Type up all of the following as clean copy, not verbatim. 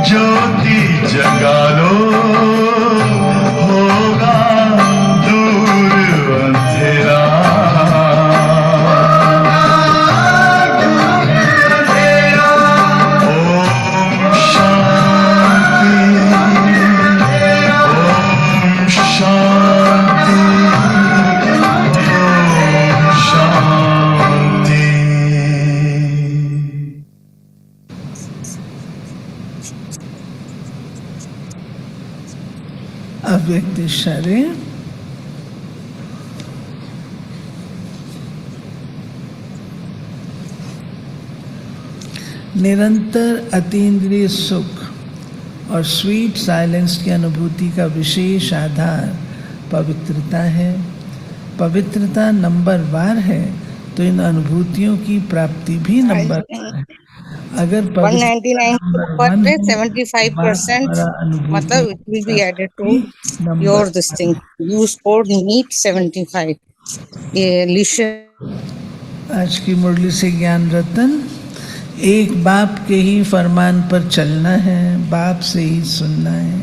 ज्योति जगा लो, होगा दूर अंधेरा। ओम शांति, ओम शांति, ओम शांति। अव्यक्त शरीर, निरंतर अतीन्द्रिय सुख और स्वीट साइलेंस की अनुभूति का विशेष आधार पवित्रता है। पवित्रता नंबरवार है तो इन अनुभूतियों की प्राप्ति भी नंबरवार है। अगर 199 नंबर पर 1 है, 75% मतलब it will be added to your this thing. You scored NEET 75. ये लिशन आज की मुरली से ज्ञान रतन, एक बाप के ही फरमान पर चलना है, बाप से ही सुनना है।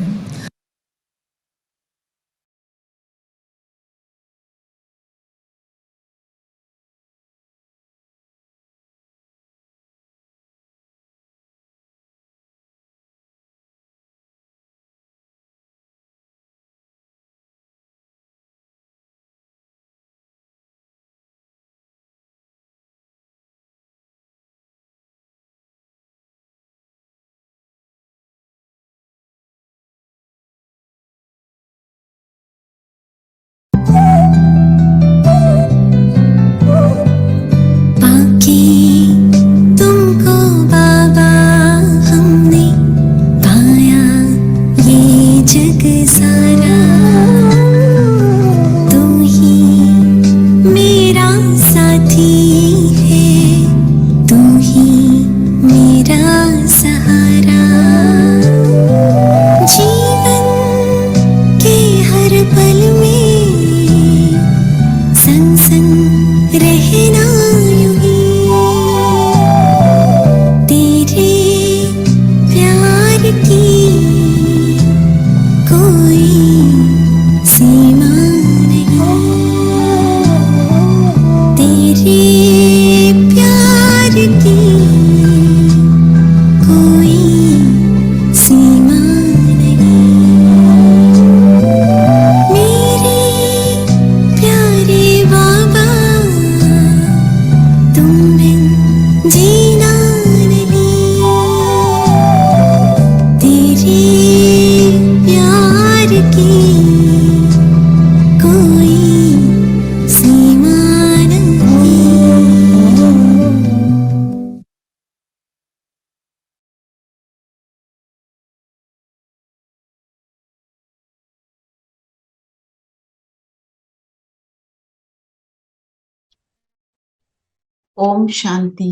ओम शांति।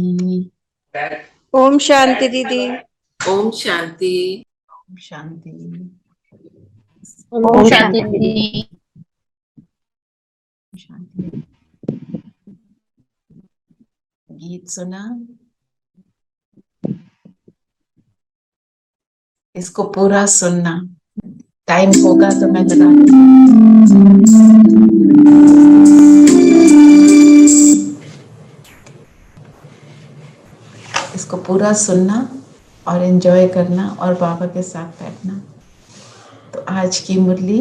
ओम शांति दीदी। ओम शांति। ओम शांति। ओम शांति दीदी। शांति। गीत सुना, इसको पूरा सुनना। टाइम होगा तो मैं लगा इसको पूरा सुनना और एंजॉय करना और बाबा के साथ बैठना। तो आज की मुरली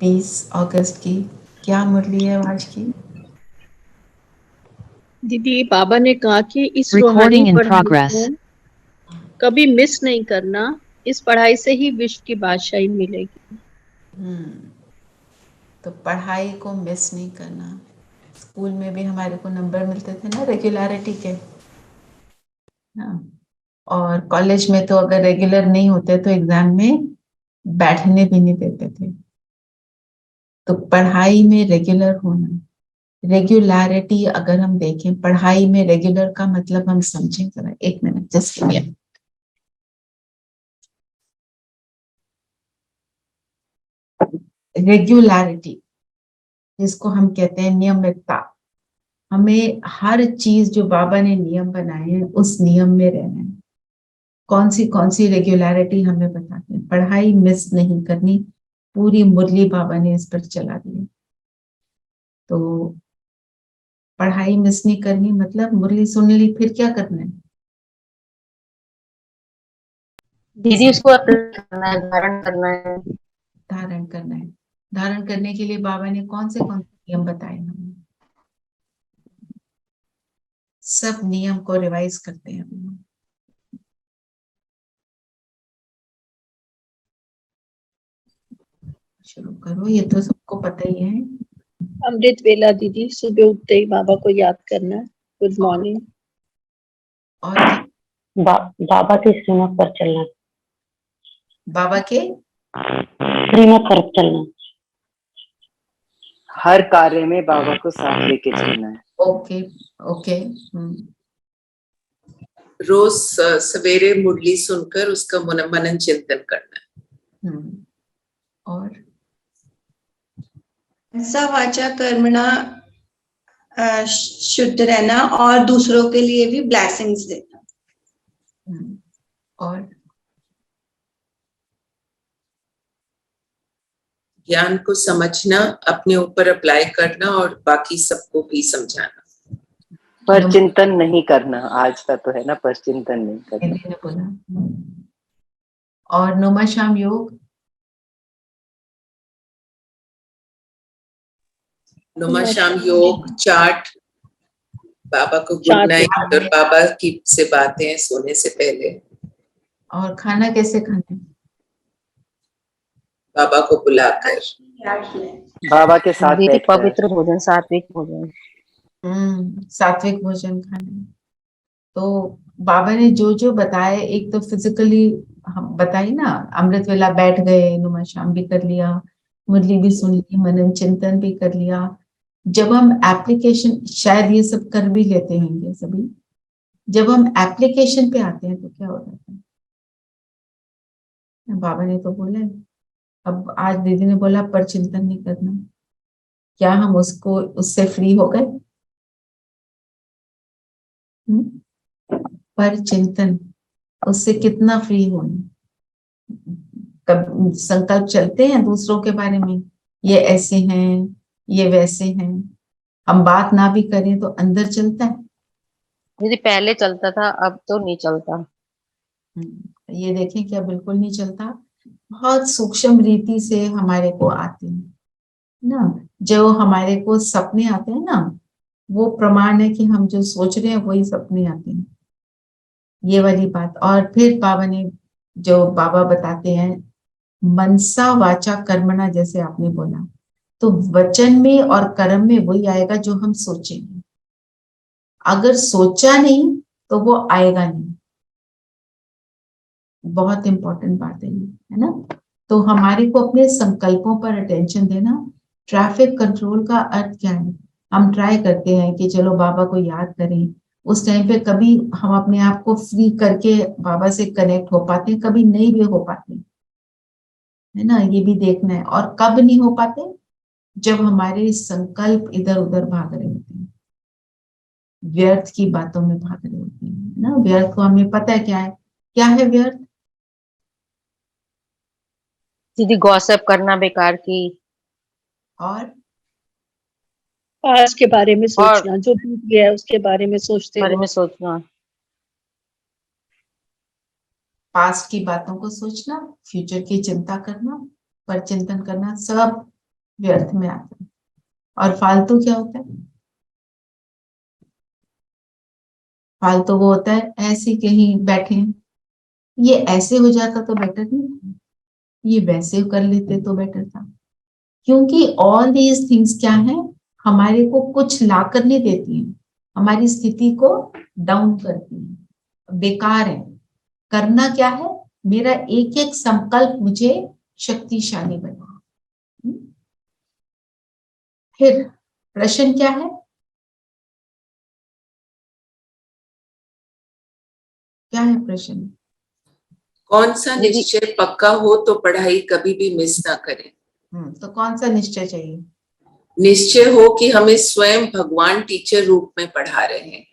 20 अगस्त की क्या मुरली है आज की? दीदी बाबा ने कहा कि इस Recording in रूहानी पढ़ाई progress. को कभी मिस नहीं करना, इस पढ़ाई से ही विश्व की बादशाही मिलेगी। तो पढ़ाई को मिस नहीं करना। स्कूल में भी हमारे को नंबर मिलते थे ना रेगुलरिटी के, हाँ। और कॉलेज में तो अगर रेगुलर नहीं होते तो एग्जाम में बैठने भी नहीं देते थे। तो पढ़ाई में रेगुलर होना, रेगुलरिटी अगर हम देखें पढ़ाई में रेगुलर का मतलब हम समझें जरा। एक minute just give me. Regularity जिसको हम कहते हैं नियमितता। हमें हर चीज जो बाबा ने नियम बनाए हैं उस नियम में रहना है। कौन सी रेगुलरिटी हमें बताते हैं। पढ़ाई मिस नहीं करनी, पूरी मुरली बाबा ने इस पर चला दी। तो पढ़ाई मिस नहीं करनी मतलब मुरली सुन ली, फिर क्या करना है दीदी? उसको अप्लाई करना है, धारण करना है। धारण करना है। धारण करने के लिए बाबा ने कौन से नियम बताए हमें? सब नियम को रिवाइज करते हैं अभी हम। शुरू करो, ये तो सबको पता ही है। अमृत वेला दीदी, सुबह उठते ही बाबा को याद करना है, गुड मॉर्निंग। और क्या? बाबा के श्रीमत पर चलना। बाबा के श्रीमत पर चलना। हर कार्य में बाबा को साथ लेके चलना है। Okay okay. रोज सवेरे मुरली सुनकर उसका मनन चिंतन करना है। और सा वाचा कर्मणा शुद्ध रहना और दूसरों के लिए भी ब्लेसिंग्स देना। और ज्ञान को समझना, अपने ऊपर अप्लाई करना और बाकी सबको भी समझाना। पर चिंतन नहीं करना, आज का तो है ना, पर चिंतन नहीं करना। बोला। और नुमा शाम योग। नुमा शाम योग, चाट, बाबा को गुड नाइट और बाबा की से बातें सोने से पहले। और खाना कैसे खाना है? बाबा को बुलाकर, बाबा के साथ बैठकर। पवित्र भोजन, सात्विक भोजन। सात्विक भोजन खाना है। तो बाबा ने जो जो बताया, एक तो फिजिकली हम बताई ना, अमृत वेला बैठ गए, नुमा शाम भी कर लिया, मुरली भी सुन ली, मनन चिंतन भी कर लिया। जब हम एप्लीकेशन, शायद ये सब कर भी लेते होंगे सभी, जब हम एप्लीकेशन पे आते हैं तो क्या हो जाता है? बाबा ने तो बोला है, अब आज दीदी ने बोला पर चिंतन नहीं करना, क्या हम उससे फ्री हो गए? पर चिंतन, उससे कितना फ्री होना? कब संकल्प चलते हैं दूसरों के बारे में, ये ऐसे हैं, ये वैसे हैं, हम बात ना भी करें तो अंदर चलता है। दीदी पहले चलता था, अब तो नहीं चलता। ये देखें क्या बिल्कुल नहीं चलता। बहुत सूक्ष्म रीति से हमारे को आते हैं ना, जो हमारे को सपने आते हैं ना, वो प्रमाण है कि हम जो सोच रहे हैं वही सपने आते हैं, ये वाली बात। और फिर बाबा ने जो बाबा बताते हैं, मनसा वाचा कर्मणा, जैसे आपने बोला, तो वचन में और कर्म में वही आएगा जो हम सोचेंगे। अगर सोचा नहीं तो वो आएगा नहीं। बहुत इंपॉर्टेंट बात है ये, है ना। तो हमारे को अपने संकल्पों पर अटेंशन देना। ट्रैफिक कंट्रोल का अर्थ क्या है? हम ट्राई करते हैं कि चलो बाबा को याद करें, उस टाइम पे कभी हम अपने आप को फ्री करके बाबा से कनेक्ट हो पाते हैं, कभी नहीं भी हो पाते, है ना, ये भी देखना है। और कब नहीं हो पाते? जब हमारे संकल्प इधर उधर भाग रहे होते हैं, व्यर्थ की बातों में भाग रहे होते हैं ना। व्यर्थ को हमें पता है क्या है व्यर्थ? दीदी गॉसिप करना बेकार की, और पास के बारे में सोचना, जो बीत गया है उसके बारे में सोचते बारे में सोचना, पास्ट की बातों को सोचना, फ्यूचर की चिंता करना, पर चिंतन करना, सब व्यर्थ में आता है। और फालतू क्या होता है? फालतू वो होता है ऐसे कहीं बैठे, ये ऐसे हो जाता तो बेटर नहीं था, ये वैसे कर लेते तो बेटर था। क्योंकि ऑल दीज थिंग्स क्या है, हमारे को कुछ ला कर नहीं देती है, हमारी स्थिति को डाउन करती है, बेकार है। करना क्या है? मेरा एक एक संकल्प मुझे शक्तिशाली बना। फिर प्रश्न क्या है? क्या है प्रश्न? कौन सा निश्चय पक्का हो तो पढ़ाई कभी भी मिस ना करें। तो कौन सा निश्चय चाहिए? निश्चय हो कि हमें स्वयं भगवान टीचर रूप में पढ़ा रहे हैं।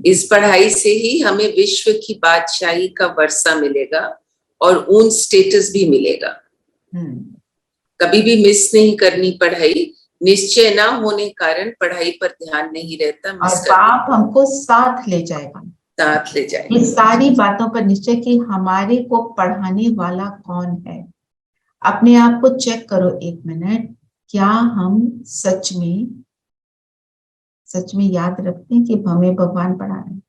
इस पढ़ाई से ही हमें विश्व की बादशाही का वर्षा मिलेगा और ऊन स्टेटस भी मिलेगा। कभी भी मिस नहीं करनी पढ़ाई, निश्चय ना होने कारण पढ़ाई पर ध्यान नहीं रहता, और मिस बाप हमको साथ ले जाएगा, साथ ले जाएगा। ये सारी बातों पर निश्चय कि हमारे को पढ़ाने वाला कौन है। अपने आप को चेक करो 1 मिनट, क्या हम सच में याद रखते हैं कि हमें भगवान पढ़ा रहे हैं?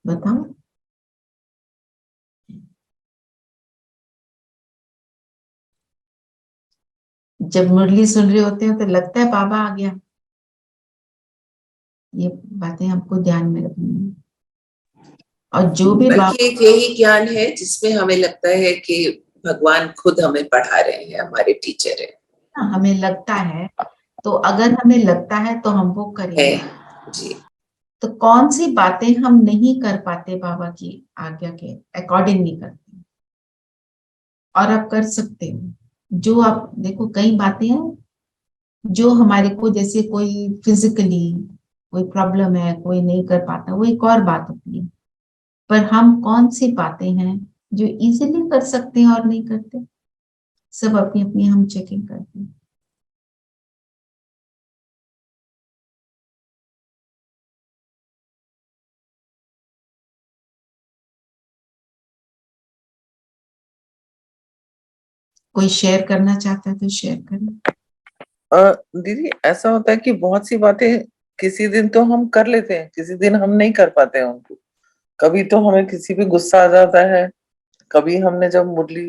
बताओ। जब मुरली सुन रहे होते हैं तो लगता है बाबा आ गया। ये बातें हमको ध्यान में रखनी है। और जो भी बल्कि एक यही ज्ञान है जिसमें हमें लगता है कि भगवान खुद हमें पढ़ा रहे हैं, हमारे टीचर है। हमें लगता है, तो अगर हमें लगता है तो हम वो करेंगे जी। तो कौन सी बातें हम नहीं कर पाते बाबा की आज्ञा के अकॉर्डिंग नहीं करते, और आप कर सकते हो। जो आप देखो, कई बातें हैं जो हमारे को, जैसे कोई फिजिकली कोई प्रॉब्लम है, कोई नहीं कर पाता, वो एक और बात होती है। पर हम कौन सी बातें हैं जो इजीली कर सकते हैं और नहीं करते, सब अपनी अपनी हम चेकिंग करते हैं। कोई शेयर करना चाहता है तो शेयर करें। दीदी ऐसा होता है कि बहुत सी बातें किसी दिन तो हम कर लेते हैं, किसी दिन हम नहीं कर पाते हैं उनको। कभी तो हमें किसी पे गुस्सा आ जाता है, कभी हमने जब मुरली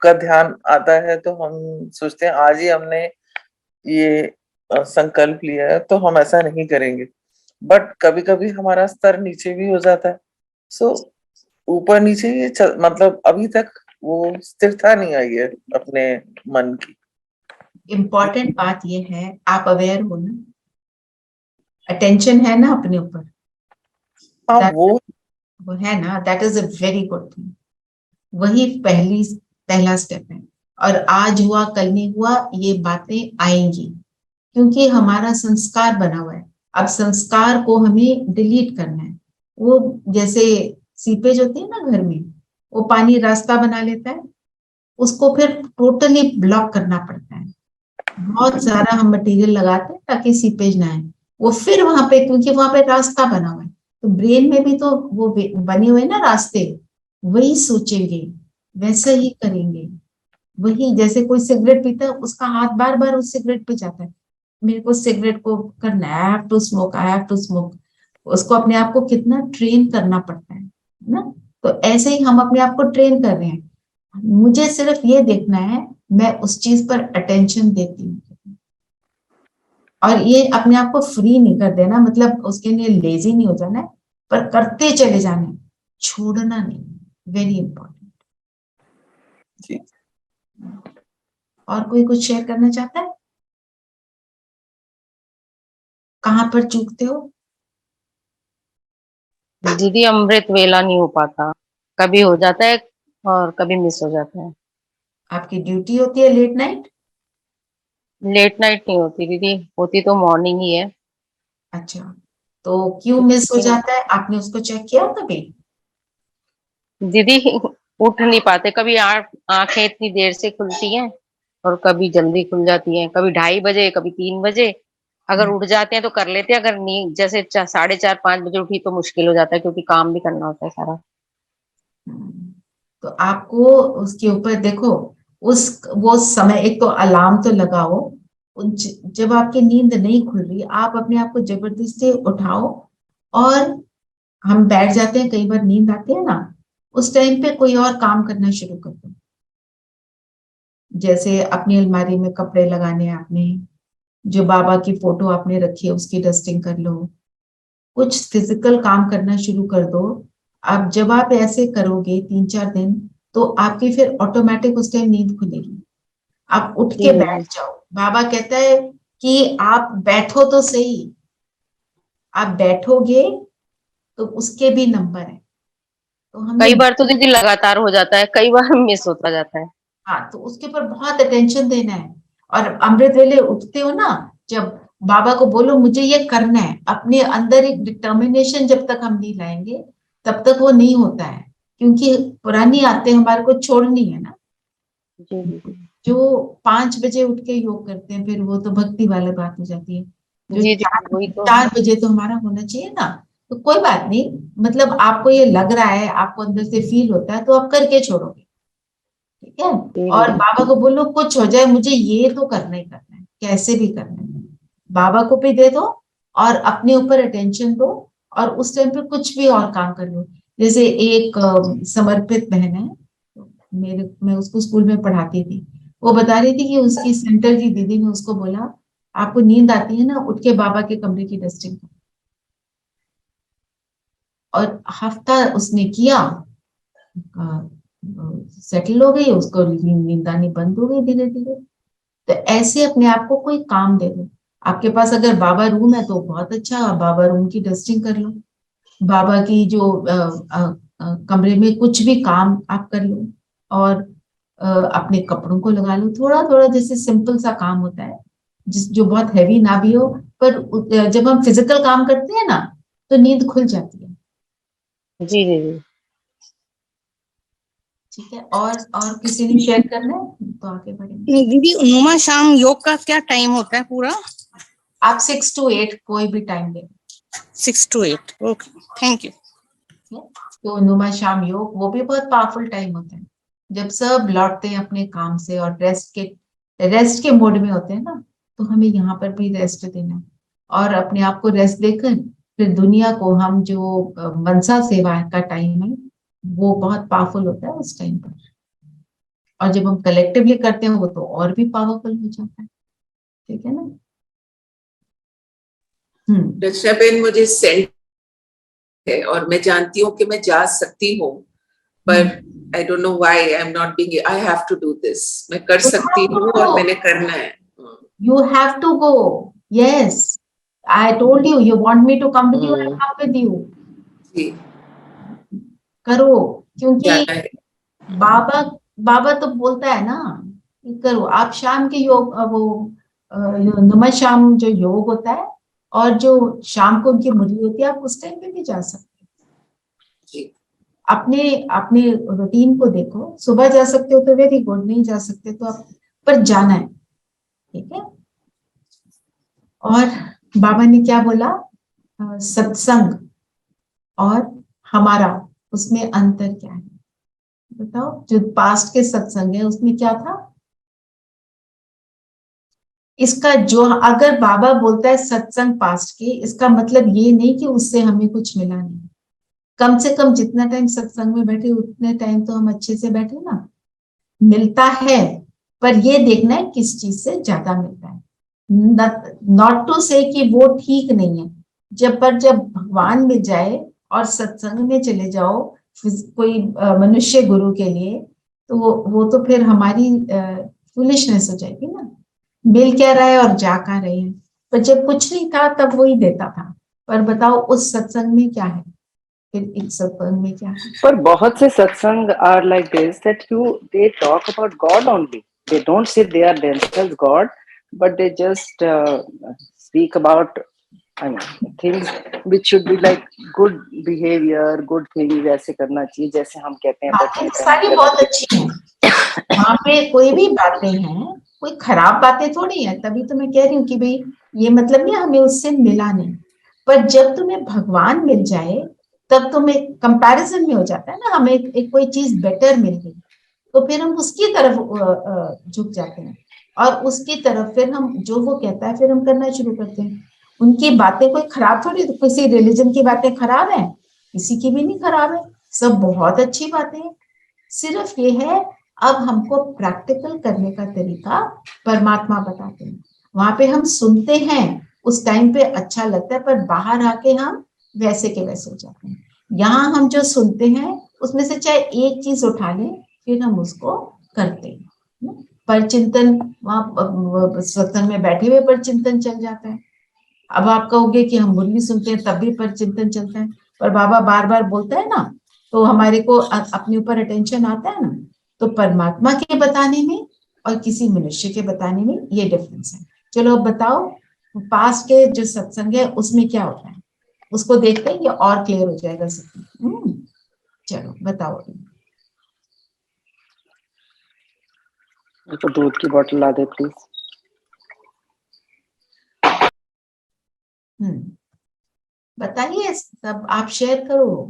का ध्यान आता है तो हम सोचते हैं आज ही हमने ये संकल्प लिया है तो हम ऐसा नहीं करेंगे। बट कभी कभी हमारा स्तर नीचे भी हो जाता है। सो ऊपर नीचे ये मतलब अभी तक वो स्थिरता नहीं आई है अपने मन की। इम्पोर्टेंट बात ये है, आप अवेयर हो ना, अटेंशन है ना अपने ऊपर। वो है ना, that is a very good thing. वही पहला स्टेप है। और आज हुआ कल नहीं हुआ, ये बातें आएंगी क्योंकि हमारा संस्कार बना हुआ है। अब संस्कार को हमें डिलीट करना है। वो जैसे सीपेज होती है ना घर में, वो पानी रास्ता बना लेता है, उसको फिर टोटली ब्लॉक करना पड़ता है। बहुत सारा हम मटेरियल लगाते हैं ताकि सीपेज ना आए। वो फिर वहां पे, क्योंकि वहां पे रास्ता बना हुआ है, तो ब्रेन में भी तो वो बने हुए ना रास्ते, वही सोचेंगे, वैसा ही करेंगे। वही जैसे कोई सिगरेट पीता है, उसका हाथ बार बार उस सिगरेट पे जाता है, मेरे को सिगरेट को करना है, I have to smoke, I have to smoke. उसको अपने आप को कितना ट्रेन करना पड़ता है ना। तो ऐसे ही हम अपने आप को ट्रेन कर रहे हैं। मुझे सिर्फ ये देखना है मैं उस चीज पर अटेंशन देती हूँ, और ये अपने आप को फ्री नहीं कर देना, मतलब उसके लिए लेजी नहीं हो जाना है, पर करते चले जाना है, छोड़ना नहीं। Very important. और कोई कुछ शेयर करना चाहता है? कहाँ पर चूकते हो? दीदी अमृत वेला नहीं हो पाता, कभी हो जाता है और कभी मिस हो जाता है। आपकी ड्यूटी होती है लेट नाइट? लेट नाइट नहीं होती दीदी, होती तो मॉर्निंग ही है। अच्छा, तो क्यों मिस हो जाता है? आपने उसको चेक किया कभी? दीदी उठ नहीं पाते, कभी आंखें इतनी देर से खुलती हैं और कभी जल्दी खुल जाती हैं, कभी 2:30 बजे, कभी 3 बजे। अगर उठ जाते हैं तो कर लेते हैं, अगर नींद जैसे 4:30-5 बजे उठी तो मुश्किल हो जाता है क्योंकि काम भी करना होता है सारा। तो आपको उसके ऊपर देखो, उस वो समय, एक तो अलार्म तो लगाओ। जब आपकी नींद नहीं खुल रही, आप अपने आप को जबरदस्ती उठाओ, और हम बैठ जाते हैं, कई बार नींद आती है ना, उस टाइम पे कोई और काम करना शुरू कर दो। जैसे अपनी अलमारी में कपड़े लगाने हैं आपने, जो बाबा की फोटो आपने रखी है उसकी डस्टिंग कर लो, कुछ फिजिकल काम करना शुरू कर दो। अब जब आप ऐसे करोगे 3-4 दिन, तो आपकी फिर ऑटोमेटिक उस टाइम नींद खुलेगी। आप उठ के बैठ जाओ। बाबा कहता है कि आप बैठो तो सही, आप बैठोगे तो उसके भी नंबर है। तो कई बार तो दीदी लगातार हो जाता है, कई बार मिस होता जाता है। हाँ, तो उसके ऊपर बहुत अटेंशन देना है। और अमृत वेले उठते हो ना, जब बाबा को बोलो मुझे ये करना है, अपने अंदर एक डिटर्मिनेशन जब तक हम नहीं लाएंगे तब तक वो नहीं होता है, क्योंकि पुरानी आदतें हमारे को छोड़नी है ना। जो 5 बजे उठ के योग करते हैं, फिर वो तो भक्ति वाली बात हो जाती है। जो जी, 4 बजे तो हमारा होना चाहिए ना। तो कोई बात नहीं, मतलब आपको ये लग रहा है, आपको अंदर से फील होता है, तो आप करके छोड़ोगे, ठीक है। और बाबा को बोलो कुछ हो जाए मुझे ये तो करना ही करना है, कैसे भी करना है। बाबा को भी दे दो और अपने ऊपर अटेंशन दो, और उस टाइम पे कुछ भी और काम कर लो। जैसे एक समर्पित बहन है, मैं उसको स्कूल में पढ़ाती थी। वो बता रही थी कि उसकी सेंटर की दीदी ने उसको बोला, आपको नींद आती है ना, उठ के बाबा के कमरे की डस्टिंग करो। और हफ्ता उसने किया, सेटल हो गई, उसको नींद आनी बंद हो गई धीरे धीरे। तो ऐसे अपने आप को कोई काम दे दो। आपके पास अगर बाबा रूम है तो बहुत अच्छा, बाबा रूम की डस्टिंग कर लो। बाबा की जो कमरे में कुछ भी काम आप कर लो, और अपने कपड़ों को लगा लो थोड़ा थोड़ा, जैसे सिंपल सा काम होता है जो बहुत हैवी ना भी हो। पर जब हम फिजिकल काम करते हैं ना तो नींद खुल जाती है। जी जी जी। ठीक है, और किसी ने शेयर करना है तो आगे बढ़ेंगे। दीदी, नुमा शाम योग का क्या टाइम होता है पूरा? आप 6 to 8 कोई भी टाइम ले। 6 to 8, ओके, थैंक यू। तो नुमा शाम योग वो भी बहुत पावरफुल टाइम होता है, जब सब लौटते हैं अपने काम से और रेस्ट के मोड में होते हैं ना, तो हमें यहाँ पर भी रेस्ट देना है। और अपने आप को रेस्ट देकर फिर दुनिया को हम जो मनसा सेवा का टाइम है वो बहुत पावरफुल होता है उस टाइम पर। और जब हम कलेक्टिवली करते हैं वो तो और भी पावरफुल हो जाता है, ठीक है ना। रचना बेन, मुझे सेंट है और मैं जानती हूँ कि मैं जा सकती हूँ, पर I don't know why I am not being, I have to do this. मैं कर सकती हूँ और मैंने करना है। You have to go. Yes, I told you. You want me to come with you? I'll come with you. जी, करो, क्योंकि जाना है। बाबा बाबा तो बोलता है ना कि करो। आप शाम के योग, वो नुमा शाम जो योग होता है, और जो शाम को उनकी मुरली होती है, आप उस टाइम पे भी जा सकते जी। अपने अपने रूटीन को देखो। सुबह जा सकते हो तो वेरी गुड, नहीं जा सकते तो आप, पर जाना है, ठीक है। और बाबा ने क्या बोला, सत्संग और हमारा, उसमें अंतर क्या है बताओ। जो पास्ट के सत्संग है उसमें क्या था, इसका जो, अगर बाबा बोलता है सत्संग पास्ट के, इसका मतलब ये नहीं कि उससे हमें कुछ मिला नहीं। कम से कम जितना टाइम सत्संग में बैठे उतने टाइम तो हम अच्छे से बैठे ना, मिलता है। पर ये देखना है किस चीज से ज्यादा मिलता है। नॉट टू से कि वो ठीक नहीं है। जब भगवान मिल जाए और सत्संग में चले जाओ कोई मनुष्य गुरु के लिए, तो वो तो फिर हमारी फुलिशनेस हो जाएगी ना। मिल क्या रहा है और जा कहाँ रहे हैं। पर जब कुछ नहीं था तब वही देता था। पर बताओ उस सत्संग में क्या है, फिर इस सत्संग में क्या है। पर बहुत से satsang are like this that they talk about God only, they don't say they are themselves God, but they just speak about things which should be like good behavior, good things ऐसे करना चाहिए जैसे हम कहते हैं। बातें सारी बहुत अच्छी हैं, वहाँ पे कोई भी बातें हैं, कोई खराब बातें थोड़ी है। तभी तो मैं कह रही हूँ कि भाई ये मतलब नहीं हमें उससे मिला नहीं। पर जब तुम्हें भगवान मिल जाए तब तुम्हें कंपैरिजन में हो जाता है ना, हमें एक कोई चीज बेटर मिल गई तो फिर हम उसकी तरफ झुक जाते हैं, और उसकी तरफ फिर हम जो वो कहता है फिर हम करना शुरू करते हैं। उनकी बातें कोई खराब थोड़ी, तो किसी रिलीजन की बातें खराब है, किसी की भी नहीं खराब है, सब बहुत अच्छी बातें हैं। सिर्फ ये है अब हमको प्रैक्टिकल करने का तरीका परमात्मा बताते हैं। वहां पे हम सुनते हैं, उस टाइम पे अच्छा लगता है, पर बाहर आके हम वैसे के वैसे हो जाते हैं। यहाँ हम जो सुनते हैं उसमें से चाहे एक चीज उठा लें, फिर हम उसको करते हैं। पर चिंतन, वहां सत्संग में बैठे हुए पर चिंतन चल जाता है। अब आप कहोगे कि हम मुरली सुनते हैं तब भी पर चिंतन चलता है, पर बाबा बार बार बोलता है ना, तो हमारे को अपने ऊपर अटेंशन आता है ना। तो परमात्मा के बताने में और किसी मनुष्य के बताने में ये डिफरेंस है। चलो अब बताओ, पास्ट के जो सत्संग है उसमें क्या होता है, उसको देखते हैं, ये और क्लियर हो जाएगा सबको। चलो बताओ। तो दूध की बोतल ला दे प्लीज। बताइए, सब आप शेयर करो।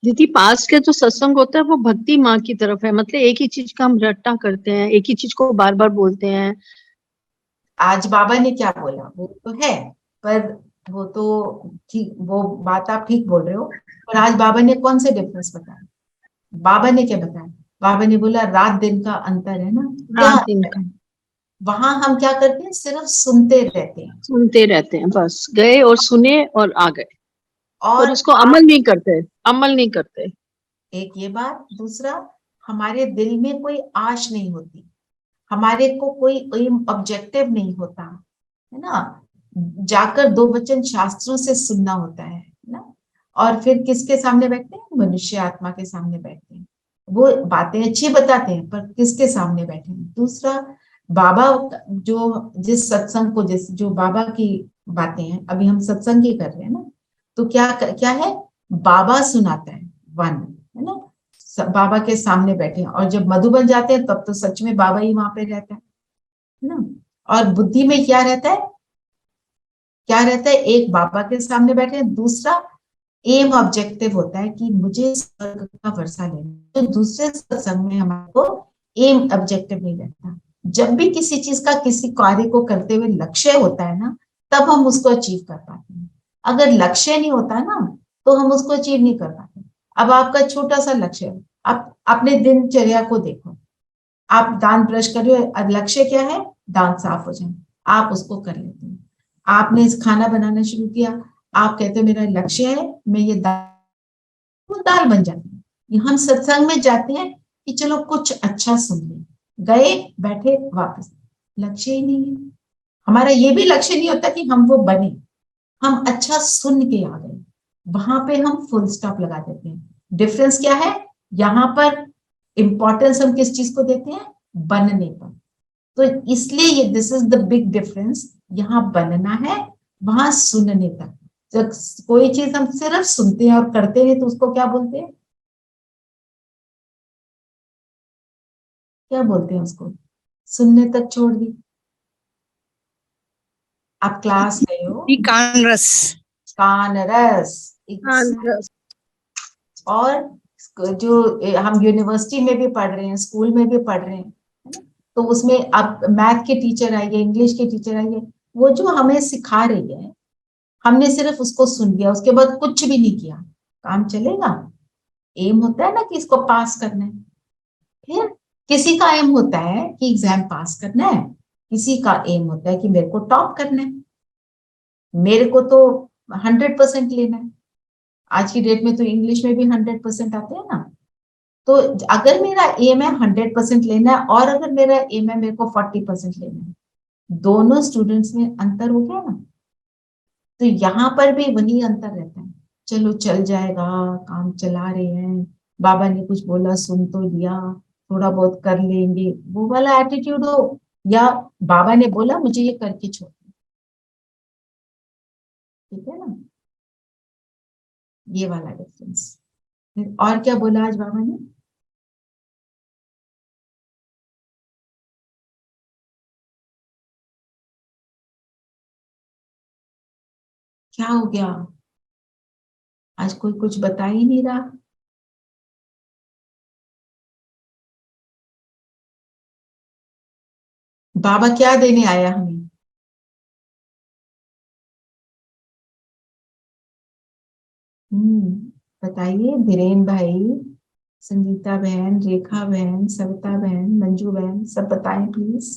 दीदी पास के जो सत्संग होता है वो भक्ति माँ की तरफ है, मतलब एक ही चीज का हम रट्टा करते हैं, एक ही चीज को बार बार बोलते हैं। आज बाबा ने क्या बोला वो तो है, पर वो तो ठीक, वो बात आप ठीक बोल रहे हो, पर आज बाबा ने कौन से डिफरेंस बताया? बाबा ने क्या बताया? बाबा ने बोला रात दिन का अंतर है ना, क्या रात दिन का वहां हम क्या करते हैं, सिर्फ सुनते रहते हैं, सुनते रहते हैं, बस गए और सुने और आ गए, और उसको आप अमल नहीं करते, अमल नहीं करते। एक ये बात, दूसरा हमारे दिल में कोई आश नहीं होती, हमारे को कोई एम ऑब्जेक्टिव नहीं होता है ना। जाकर दो वचन शास्त्रों से सुनना होता है ना, और फिर किसके सामने बैठते हैं? मनुष्य आत्मा के सामने बैठते हैं, वो बातें अच्छी बताते हैं, पर किसके सामने बैठे हैं? दूसरा, बाबा जो जिस सत्संग को, जिस जो बाबा की बातें हैं, अभी हम सत्संग ही कर रहे हैं ना, तो क्या क्या है, बाबा सुनाता है, वन है ना, बाबा के सामने बैठे हैं, और जब मधुबन जाते हैं तब तो सच में बाबा ही वहां पे रहता है ना। और बुद्धि में क्या रहता है, क्या रहता है? एक बाबा के सामने बैठे हैं, दूसरा एम ऑब्जेक्टिव होता है कि मुझे स्वर्ग का वर्षा लेना। तो दूसरे सत्संग में हमारे को एम ऑब्जेक्टिव नहीं रहता। जब भी किसी चीज का, किसी कार्य को करते हुए लक्ष्य होता है ना, तब हम उसको अचीव कर पाते हैं। अगर लक्ष्य नहीं होता ना, तो हम उसको अचीव नहीं कर पाते। अब आपका छोटा सा लक्ष्य है, आप अपने दिनचर्या को देखो, आप दांत ब्रश कर रहे हो, लक्ष्य क्या है? दांत साफ हो जाए, आप उसको कर लेते हैं। आपने इस खाना बनाना शुरू किया, आप कहते हो मेरा लक्ष्य है मैं ये दाल, वो दाल बन जाती है। हम सत्संग में जाते हैं कि चलो कुछ अच्छा सुन ले, गए बैठे वापस, लक्ष्य ही नहीं है हमारा। ये भी लक्ष्य नहीं होता कि हम वो बने, हम अच्छा सुन के आ गए, वहां पे हम फुल स्टॉप लगा देते हैं। डिफरेंस क्या है? यहाँ पर इंपॉर्टेंस हम किस चीज को देते हैं? बनने पर। तो इसलिए ये this is the big difference, यहाँ बनना है, वहां सुनने तक। जब कोई चीज हम सिर्फ सुनते हैं और करते हैं तो उसको क्या बोलते हैं? क्या बोलते हैं उसको? सुनने तक छोड़ दी। आप क्लास गए हो, कान रस, कान रस। और जो हम यूनिवर्सिटी में भी पढ़ रहे हैं, स्कूल में भी पढ़ रहे हैं, तो उसमें अब मैथ के टीचर आइए, इंग्लिश के टीचर आइए, वो जो हमें सिखा रही है, हमने सिर्फ उसको सुन लिया, उसके बाद कुछ भी नहीं किया, काम चलेगा? एम होता है ना कि इसको पास करना है। फिर किसी का एम होता है कि एग्जाम पास करना है, किसी का एम होता है कि मेरे को टॉप करना है, मेरे को तो 100% लेना है। आज की डेट में तो इंग्लिश में भी 100% आते हैं ना। तो अगर मेरा एम है 100% लेना है, और अगर मेरा एम है मेरे को 40% लेना है, दोनों स्टूडेंट्स में अंतर हो गया ना। तो यहाँ पर भी वही अंतर रहता है, चलो चल जाएगा, काम चला रहे हैं, बाबा ने कुछ बोला सुन तो लिया, थोड़ा बहुत कर लेंगे, वो वाला एटीट्यूड हो, या बाबा ने बोला मुझे ये करके छोड़, ठीक है ना, ये वाला डिफरेंस। और क्या बोला आज बाबा ने? क्या हो गया? आज कोई कुछ बता ही नहीं रहा। बाबा क्या देने आया हमें? बताइए, धीरेन भाई, संगीता बहन, रेखा बहन, सविता बहन, मंजू बहन, सब बताएं प्लीज।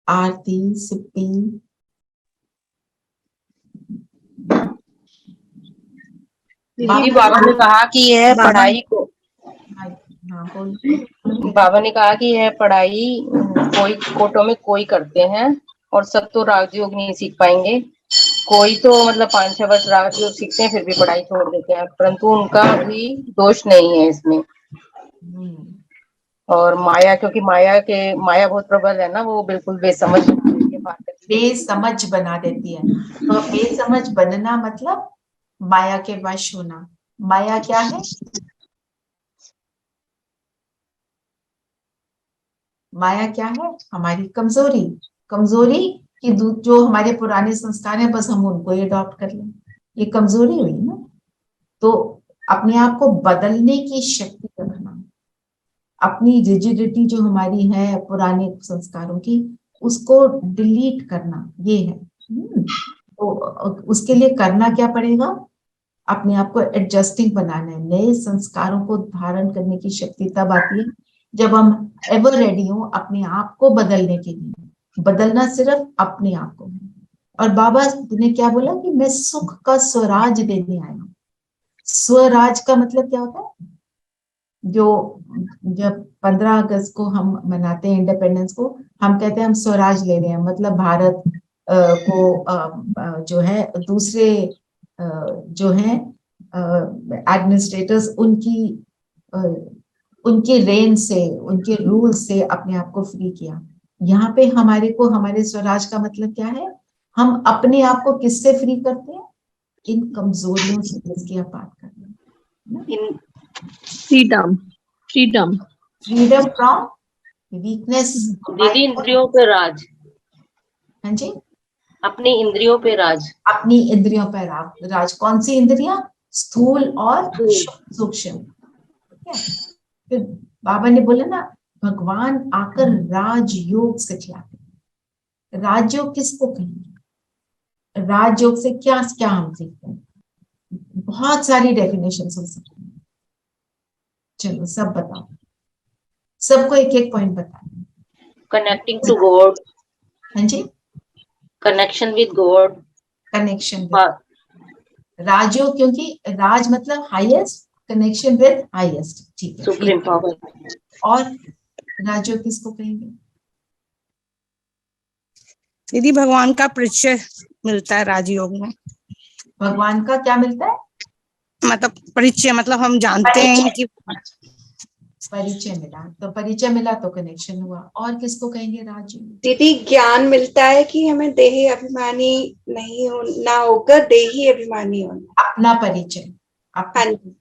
आरती, सिप्पी, बाबा ने कहा कि यह पढ़ाई को, हाँ बोल। बाबा ने कहा कि यह पढ़ाई कोई कोटों में कोई करते हैं और सब तो राजयोग नहीं सीख पाएंगे। कोई तो मतलब 5-6 वर्ष राजयोग सीखते हैं फिर भी पढ़ाई छोड़ देते हैं, परंतु उनका भी दोष नहीं है इसमें। और माया, क्योंकि माया बहुत प्रबल है ना, वो बिल्कुल बेसमझ बेसमझ बना देती है। तो बेसमझ बनना मतलब माया के वश होना। माया क्या है? माया क्या है? हमारी कमजोरी। कमजोरी कि जो हमारे पुराने संस्कार हैं बस हम उनको ही अडॉप्ट कर लें, ये कमजोरी हुई ना। तो अपने आप को बदलने की शक्ति रखना, अपनी रिजिडिटी जो हमारी है पुराने संस्कारों की, उसको डिलीट करना, ये है। तो उसके लिए करना क्या पड़ेगा? अपने आप को एडजस्टिंग बनाना है। नए संस्कारों को धारण करने की शक्ति तब आती है जब हम एवर रेडी हो अपने आप को बदलने के लिए। बदलना सिर्फ अपने आप को है। और बाबा ने क्या बोला कि मैं सुख का स्वराज देने आया हूं। स्वराज का मतलब क्या होता है? जो जब 15 अगस्त को हम मनाते हैं इंडिपेंडेंस को, हम कहते हैं हम स्वराज ले रहे हैं, मतलब भारत को जो है दूसरे जो हैं एडमिनिस्ट्रेटर्स, उनके रेन से, उनके रूल से अपने आप को फ्री किया। यहाँ पे हमारे स्वराज का मतलब क्या है? हम अपने आप को किससे फ्री करते हैं? इन कमजोरियों से, जिसकी आप बात कर रहे हैं। Freedom freedom freedom from weakness. दीदी इंद्रियों पे राज। हाँ जी, अपनी इंद्रियों पे राज। अपनी इंद्रियों पर राज। कौन सी इंद्रियां? स्थूल और सूक्ष्म। फिर बाबा ने बोला ना, भगवान आकर राजयोग सिखलाते। राजयोग किसको कहेंगे? राजयोग से क्या क्या हम सीखते हैं? बहुत सारी डेफिनेशन हो सकती है। चलो सब बताओ, सबको एक एक पॉइंट बताओ। Connecting to God. हाँ जी, connection with God. Connection with Rajyoga, क्योंकि राज मतलब हाईएस्ट, कनेक्शन विद हाईएस्ट। ठीक है, सुप्रीम पावर। और राजयोग किसको कहेंगे? दीदी भगवान का परिचय मिलता है राजयोग में। भगवान का क्या मिलता है? मतलब परिचय, मतलब हम जानते हैं कि परिचय मिला। तो परिचय मिला तो कनेक्शन हुआ। और किसको कहेंगे राजयोग? दीदी ज्ञान मिलता है कि हमें देही अभिमानी नहीं ना होकर देही अभिमानी होना। अपना परिचय। हाँ जी।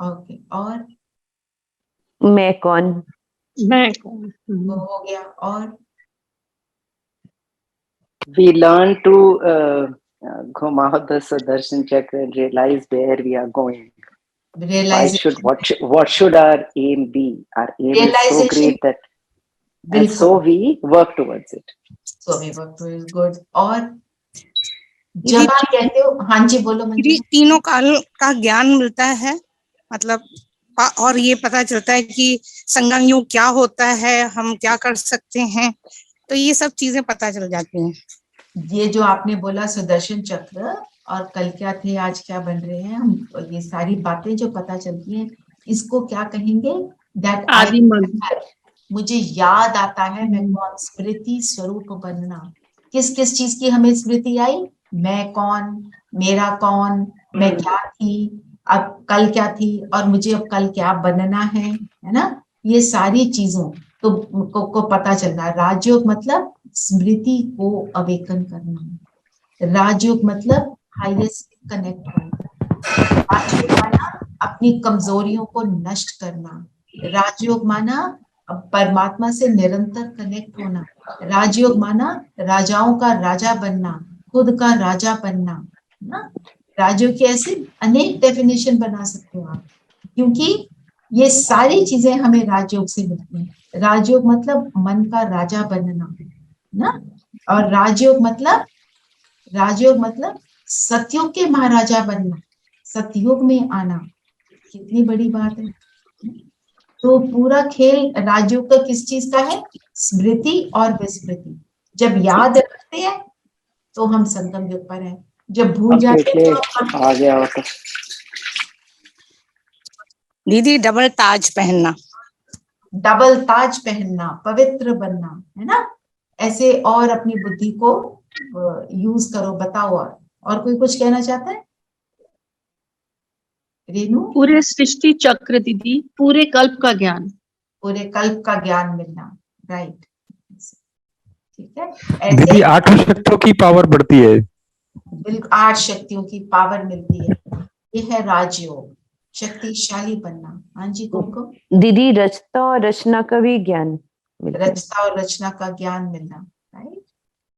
ओके, और मैं कौन? वो हो गया। और We learn to घुमा the Sudarshan Chakra and realize where we are going. What should our aim be? Our aim is so great that, and so we work towards it. So we work towards good. और जब आप कहते हो, हाँ जी बोलो। तीनों काल का ज्ञान मिलता है, मतलब और ये पता चलता है कि संगम युग क्या होता है, हम क्या कर सकते हैं, तो ये सब चीजें पता चल जाती हैं। ये जो आपने बोला सुदर्शन चक्र, और कल क्या थे आज क्या बन रहे हैं हम, ये सारी बातें जो पता चलती हैं, इसको क्या कहेंगे? दैट आई, मुझे याद आता है मैं कौन, स्मृति स्वरूप बनना। किस किस चीज की हमें स्मृति आई? मैं कौन, मेरा कौन, मैं क्या थी, अब कल क्या थी, और मुझे अब कल क्या बनना है ना? ये सारी चीजों को पता चलना। राजयोग मतलब स्मृति को अवेकन करना। राजयोग मतलब हाईएस्ट कनेक्ट होना। राजयोग माना अपनी कमजोरियों को नष्ट करना। राजयोग माना परमात्मा से निरंतर कनेक्ट होना। राजयोग माना राजाओं का राजा बनना, खुद का राजा बनना ना। राजयोग की ऐसी अनेक डेफिनेशन बना सकते हो आप, क्योंकि ये सारी चीजें हमें राजयोग से मिलती हैं। राजयोग मतलब मन का राजा बनना ना। और राजयोग मतलब सतयुग के महाराजा बनना, सतयुग में आना। कितनी बड़ी बात है। तो पूरा खेल राजयोग का किस चीज का है? स्मृति और विस्मृति। जब याद रखते हैं तो हम संगम युग पर हैं, जब भूल जाते हैं तो आ गया होता। दीदी डबल ताज पहनना। डबल ताज पहनना, पवित्र बनना, है ना? ऐसे और अपनी बुद्धि को यूज करो। बताओ, और और कोई कुछ कहना चाहता है? रेनू? पूरे सृष्टि चक्र दीदी, पूरे कल्प का ज्ञान, पूरे कल्प का ज्ञान मिलना, राइट, ठीक है। दीदी ऐसे 8 शक्तियों की पावर बढ़ती है। बिल्कुल 8 शक्तियों की पावर मिलती है, ये है राजयोग, शक्तिशाली बनना। हाँ जी, कुमकुम? दीदी रचता और रचना का भी ज्ञान मिलता है। रचना और रचना का ज्ञान मिलना, राइट।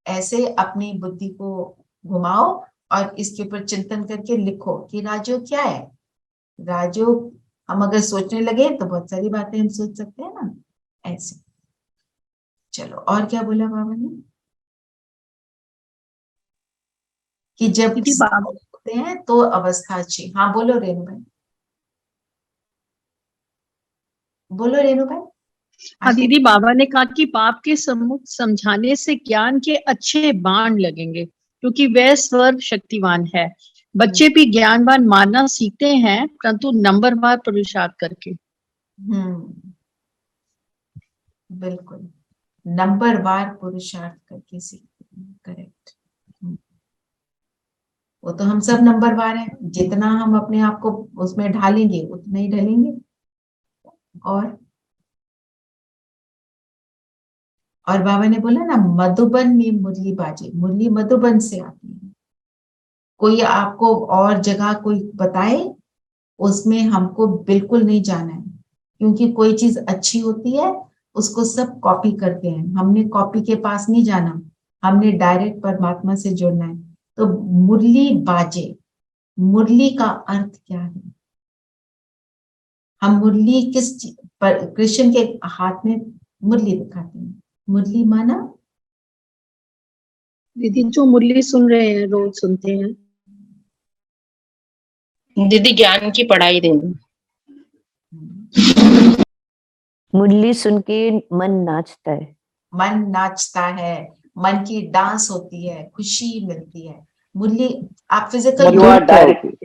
ऐसे अपनी बुद्धि को घुमाओ और इसके ऊपर चिंतन करके लिखो कि राजयोग क्या है। राजयोग हम अगर सोचने लगे तो बहुत सारी बातें हम सोच सकते हैं ना, ऐसे। चलो, और क्या बोला बाबा ने? कि जब दीदी बाबा होते हैं तो अवस्था अच्छी। हाँ बोलो रेणु भाई, बोलो रेणु भाई। हाँ दीदी, बाबा ने कहा कि बाप के सम्मुख समझाने से ज्ञान के अच्छे बाण लगेंगे, क्योंकि वह सर्व शक्तिवान है। बच्चे भी ज्ञानवान मानना सीखते हैं, परंतु नंबरवार पुरुषार्थ करके। बिल्कुल, नंबरवार पुरुषार्थ करके सीखते हैं, करेक्ट। वो तो हम सब नंबरवार हैं, जितना हम अपने आप को उसमें ढालेंगे उतना ही ढलेंगे। और बाबा ने बोला ना, मधुबन में मुरली बाजे, मुरली मधुबन से आती है। कोई आपको और जगह कोई बताए, उसमें हमको बिल्कुल नहीं जाना है, क्योंकि कोई चीज अच्छी होती है उसको सब कॉपी करते हैं। हमने कॉपी के पास नहीं जाना, हमने डायरेक्ट परमात्मा से जुड़ना है। तो मुरली बाजे, मुरली का अर्थ क्या है? हम मुरली किस पर, कृष्ण के हाथ में मुरली दिखाते हैं। मुरली माना दीदी जो मुरली सुन रहे हैं, रोज सुनते हैं। दीदी ज्ञान की पढ़ाई देना। मुरली सुन के मन नाचता है। मन नाचता है, मन की डांस होती है, खुशी मिलती है। मुरली आप physical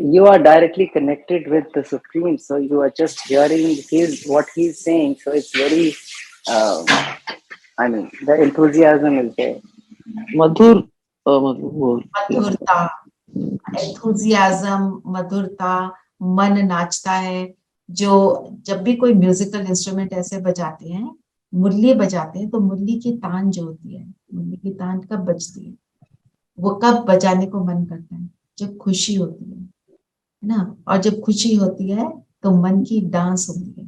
you are directly connected with the Supreme, so you are just hearing what he's saying, so it's very I mean the enthusiasm is there. मधुरता, एंथुजियाज्म, मधुरता, मन नाचता है। जो जब भी कोई म्यूजिकल इंस्ट्रूमेंट ऐसे बजाते हैं, मुरली बजाते हैं, तो मुरली की तान जो होती है, मुरली की तान कब बजती है? वो कब बजाने को मन करता है? जब खुशी होती है ना। और जब खुशी होती है तो मन की डांस होती है।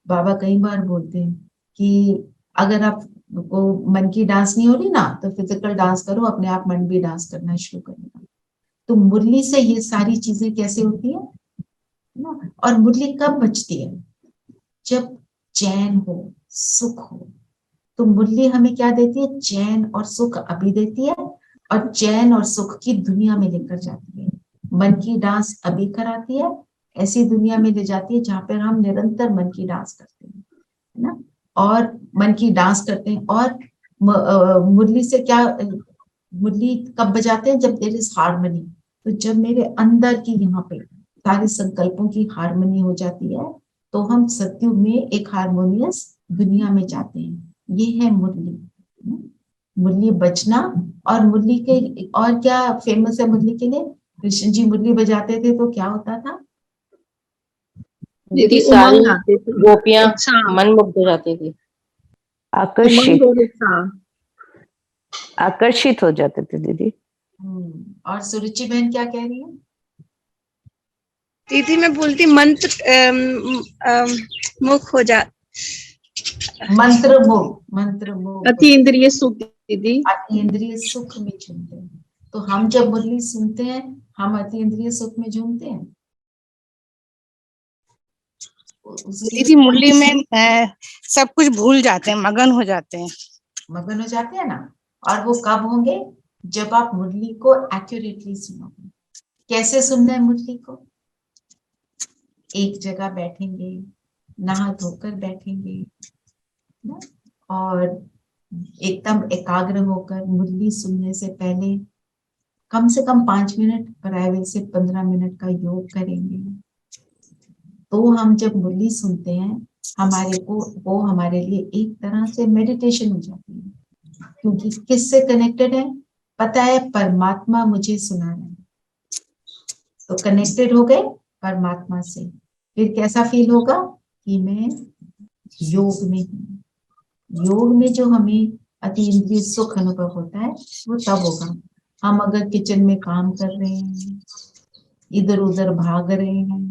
बाबा कई बार बोलते हैं कि अगर आप को मन की डांस नहीं हो रही ना, तो फिजिकल डांस करो, अपने आप मन भी डांस करना शुरू करेगा। तो मुरली से ये सारी चीजें कैसे होती है ना। और मुरली कब बजती है? जब चैन हो, सुख हो। तो मुरली हमें क्या देती है? चैन और सुख अभी देती है, और चैन और सुख की दुनिया में लेकर जाती है। मन की डांस अभी कराती है, ऐसी दुनिया में ले जाती है जहां पर हम निरंतर मन की डांस करते हैं, है ना। और मन की डांस करते हैं। और मुरली से क्या, मुरली कब बजाते हैं? जब देयर इज हार्मनी। तो जब मेरे अंदर की यहाँ पे सारे संकल्पों की हार्मनी हो जाती है, तो हम सत्युग में एक हार्मोनियस दुनिया में जाते हैं। ये है मुरली, मुरली बजना। और मुरली के और क्या फेमस है मुरली के लिए? कृष्ण जी मुरली बजाते थे तो क्या होता था? दीदी सारी गोपियां मनमुग्ध हो जाती थी, आकर्षित हो जाते थे दीदी। और सुरुचि बहन क्या कह रही है? दीदी मैं बोलती मंत्र मुख हो जा, मंत्र मुख, अति इंद्रिय सुख दीदी, अति इंद्रिय सुख में झूमते हैं। तो हम जब मुरली सुनते हैं, हम अति इंद्रिय सुख में झूमते हैं। दीदी मुरली में सब कुछ भूल जाते हैं, मगन हो जाते हैं। मगन हो जाते हैं ना। और वो कब होंगे? जब आप मुरली को एक्यूरेटली सुनोगे। कैसे सुनना है मुरली को? एक जगह बैठेंगे, नहा धोकर बैठेंगे ना, और एकदम एकाग्र होकर मुरली सुनने से पहले कम से कम 5 मिनट, प्राइवेट से 15 मिनट का योग करेंगे। तो हम जब मुरली सुनते हैं, वो हमारे लिए एक तरह से मेडिटेशन हो जाती है। क्योंकि किससे कनेक्टेड है? पता है परमात्मा मुझे सुना रहा है, तो कनेक्टेड हो गए परमात्मा से। फिर कैसा फील होगा कि मैं योग में हूँ। योग में जो हमें अतीन्द्रिय सुख अनुभव होता है वो तब होगा हम अगर किचन में काम कर रहे हैं, इधर उधर भाग रहे हैं,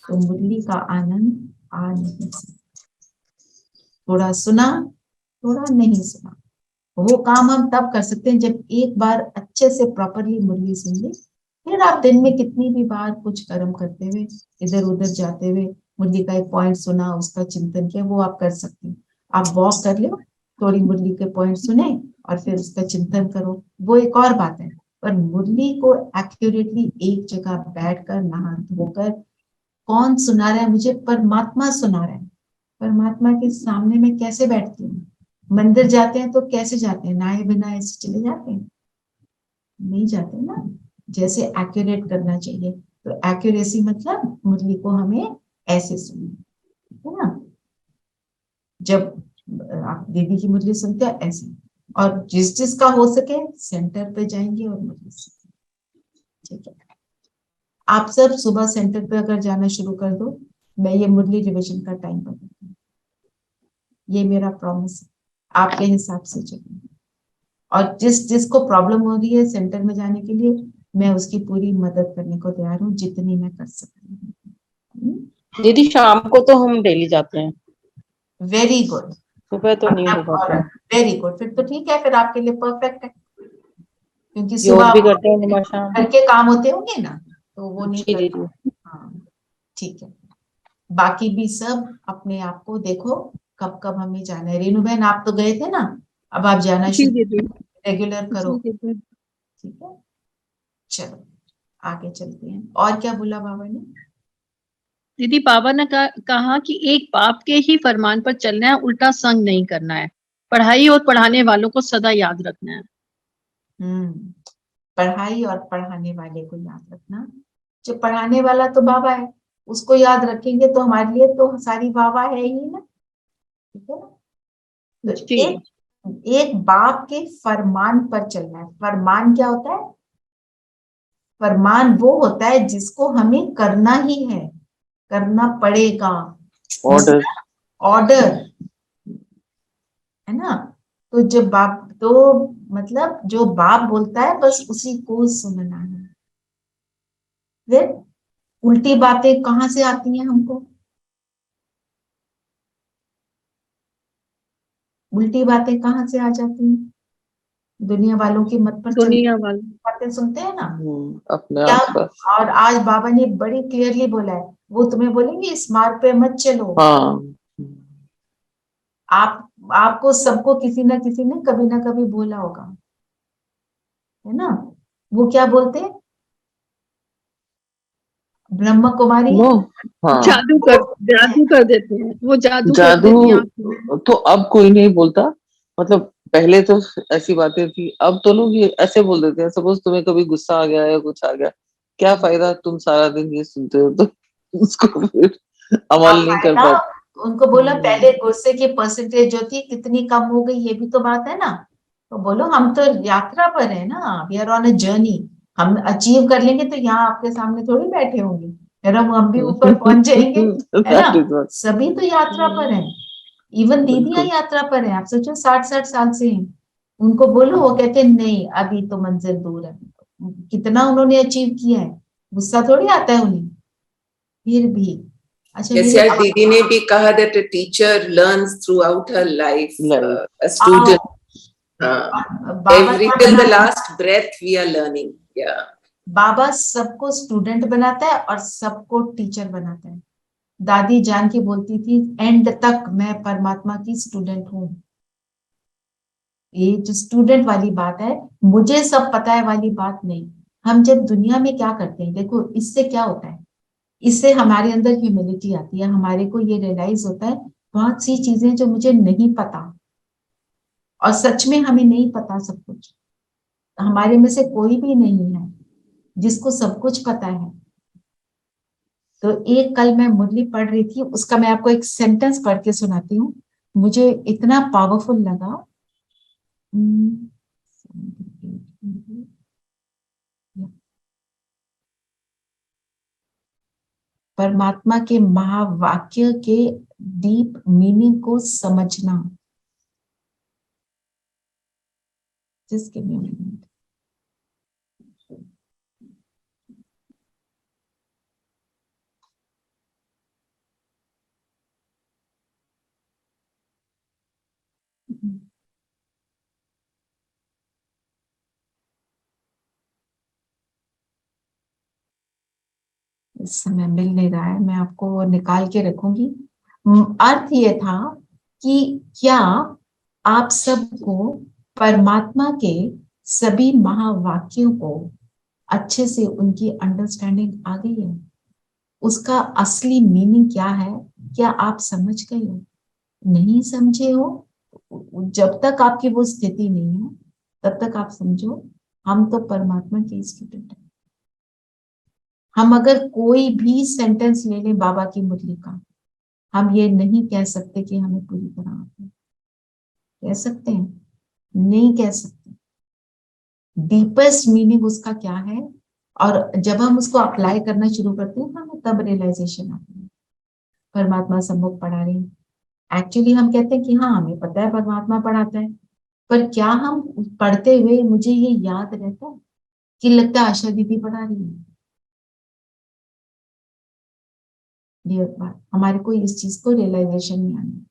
तो मुरली का आनंद आ नहीं सकता। थोड़ा सुना, थोड़ा नहीं सुना, वो काम हम तब कर सकते हैं जब एक बार अच्छे से प्रॉपरली मुरली सुन ले। फिर आप दिन में कितनी भी बार कुछ कर्म करते हुए, इधर उधर जाते हुए मुरली का एक पॉइंट सुना, उसका चिंतन किया, वो आप कर सकते हैं। आप वॉक कर लो, थोड़ी मुरली के पॉइंट सुने और फिर उसका चिंतन करो, वो एक और बात है। पर मुरली को एक्यूरेटली एक जगह बैठकर नहा धोकर, कौन सुना रहा है मुझे? परमात्मा सुना रहा है। परमात्मा के सामने मैं कैसे बैठती हूँ? मंदिर जाते हैं तो कैसे जाते हैं? नहाए बिना ऐसे चले जाते हैं? नहीं जाते ना। जैसे एक्यूरेट करना चाहिए, तो एक्यूरेसी मतलब मुरली को हमें ऐसे सुनना है ना। जब आप दीदी की मुरली सुनते हो ऐसे, और जिस जिसका हो सके सेंटर पे जाएंगे और मुरली सुनेंगे। ठीक है, आप सब सुबह सेंटर पे अगर जाना शुरू कर दो, मैं ये मुरली रिविजन का टाइम बताती हूँ, ये मेरा प्रॉमिस है। आपके हिसाब से चलिए, और जिसको प्रॉब्लम हो रही है सेंटर में जाने के लिए, मैं उसकी पूरी मदद करने को तैयार हूँ, जितनी मैं कर सकती हूँ। दीदी शाम को तो हम डेली जाते हैं। Very good. सुबह तो नहीं हो पाता। वेरी गुड, फिर तो ठीक है, फिर आपके लिए परफेक्ट है, क्योंकि योग सुबह भी करते हैं शाम। घर के काम होते होंगे ना, तो वो नहीं जी कर। दीदी। हाँ ठीक है, बाकी भी सब अपने आप को देखो कब कब हमें जाना है। रेनू बहन आप तो गए थे ना, अब आप जाना जी शुरू दीदी। रेगुलर करो। जी दीदी। ठीक है, चलो आगे चलते हैं। और क्या बोला बाबा ने? दीदी बाबा ने कहा कि एक बाप के ही फरमान पर चलना है, उल्टा संग नहीं करना है, पढ़ाई और पढ़ाने वालों को सदा याद रखना है। पढ़ाई और पढ़ाने वाले को याद रखना। जो पढ़ाने वाला तो बाबा है, उसको याद रखेंगे तो हमारे लिए तो सारी बाबा है ही ना। ठीक है ना। तो एक बाप के फरमान पर चलना है। फरमान क्या होता है? फरमान वो होता है जिसको हमें करना ही है, करना पड़ेगा। ऑर्डर। ऑर्डर है ना। तो जब बाप, तो मतलब जो बाप बोलता है बस उसी को सुनना है। फिर उल्टी बातें कहाँ से आती हैं हमको? उल्टी बातें कहाँ से आ जाती हैं? दुनिया वालों की मत पर चल दुनिया वाले बातें सुनते हैं ना अपने क्या। आसपास। और आज बाबा ने बड़ी क्लियरली बोला है, वो तुम्हें बोलेंगे इस मार्ग पे मत चलो। हाँ, आपको सबको किसी ना किसी ने कभी ना कभी बोला होगा, है ना। वो क्या बोलते हैं? ब्रह्म कुमारी नो, हाँ, जादू कर देते हैं, वो जादू कर जादू। देती हैं। तो अब कोई नहीं बोलता, मतलब पहले तो ऐसी बातें थी, अब तो लोग ये ऐसे बोल देते हैं। सपोज तुम्हें कभी गुस्सा आ गया या कुछ आ गया, क्या फायदा, तुम सारा दिन ये सुनते हो, तो उसको फिर अमल नहीं कर पाते। उनको बोला पहले गुस्से की परसेंटेज जो थी कितनी कम हो गई, ये भी तो बात है ना। तो बोलो हम तो यात्रा पर है ना, we are on a journey. हम अचीव कर लेंगे तो यहाँ आपके सामने थोड़ी बैठे होंगे, फिर हम भी ऊपर पहुंच जाएंगे, है ना। That is what- सभी तो यात्रा पर है, इवन दीदियां बिल्कुल। यात्रा पर है। आप सोचो 60-60 साल से हैं, उनको बोलो वो कहते हैं नहीं अभी तो मंजिल दूर है। कितना उन्होंने अचीव किया है, गुस्सा थोड़ी आता है उन्हें। फिर भी अच्छा जैसे आज दीदी ने भी कहा that a teacher learns throughout her life, a student, every till the last breath we are learning. Yeah. बाबा सबको स्टूडेंट बनाता है और सबको टीचर बनाता है। दादी जान की बोलती थी एंड तक मैं परमात्मा की स्टूडेंट हूँ। ये जो स्टूडेंट वाली बात है, मुझे सब पता है वाली बात नहीं। हम जब दुनिया में क्या करते हैं, देखो इससे क्या होता है, इससे हमारे अंदर ह्यूमिलिटी आती है। हमारे को ये रियलाइज होता है बहुत सी चीजें जो मुझे नहीं पता, और सच में हमें नहीं पता सब कुछ। हमारे में से कोई भी नहीं है जिसको सब कुछ पता है। तो एक कल मैं मुरली पढ़ रही थी, उसका मैं आपको एक सेंटेंस पढ़ के सुनाती हूँ, मुझे इतना पावरफुल लगा। परमात्मा के महावाक्य के डीप मीनिंग को समझना। जिसके मीनिंग इस समय मिल नहीं रहा है, मैं आपको निकाल के रखूंगी। अर्थ ये था कि क्या आप सबको परमात्मा के सभी महावाक्यों को अच्छे से उनकी अंडरस्टैंडिंग आ गई है? उसका असली मीनिंग क्या है, क्या आप समझ गए हो? नहीं समझे हो, जब तक आपकी वो स्थिति नहीं है तब तक आप समझो हम तो परमात्मा के स्टूडेंट हैं। हम अगर कोई भी सेंटेंस ले लें बाबा की मुरली का, हम ये नहीं कह सकते कि हमें पूरी तरह आता है। कह सकते हैं? नहीं कह सकते। डीपेस्ट मीनिंग उसका क्या है, और जब हम उसको अप्लाई करना शुरू करते हैं हमें तब रियलाइजेशन आती है परमात्मा सम्मुख पढ़ा रहे हैं। एक्चुअली हम कहते हैं कि हाँ हमें पता है परमात्मा पढ़ाता है, पर क्या हम पढ़ते हुए मुझे ये याद रहता है कि लगता है आशा दीदी पढ़ा रही है? ये बात हमारे को इस चीज को रियलाइजेशन नहीं आनी।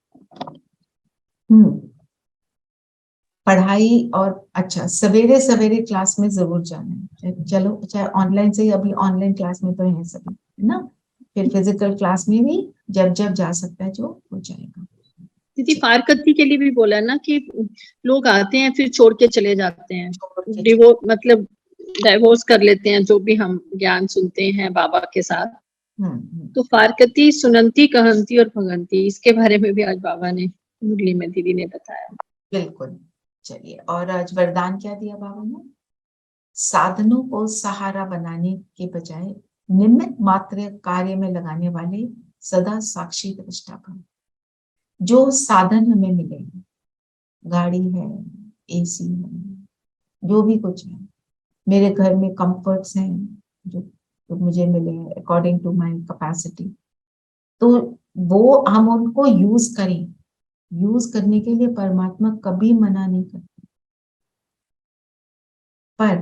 पढ़ाई और अच्छा सवेरे सवेरे क्लास में जरूर जाना है। चलो चाहे ऑनलाइन से, अभी ऑनलाइन क्लास में तो है सभी, है ना? फिर फिजिकल क्लास में भी जब जब जा सकता है जो हो जाएगा। दीदी फारकती के लिए भी बोला ना कि लोग आते हैं फिर छोड़ के चले जाते हैं, मतलब डाइवोर्स कर लेते हैं जो भी हम ज्ञान सुनते हैं बाबा के साथ। तो फारकती सुनंती कहंती और भगंती, इसके बारे में भी आज बाबा ने मुरली में दीदी ने बताया। बिल्कुल। चलिए, और आज वरदान क्या दिया बाबा ने? साधनों को सहारा बनाने के बजाय निमित्त मात्र कार्य में लगाने वाले सदा साक्षी दृष्टा भव। जो साधन हमें मिलेंगे, गाड़ी है, एसी है, जो भी कुछ है, मेरे घर में कंफर्ट्स हैं जो तो मुझे मिले अकॉर्डिंग टू माय कैपेसिटी, तो वो हम उनको यूज करें। यूज करने के लिए परमात्मा कभी मना नहीं करते, पर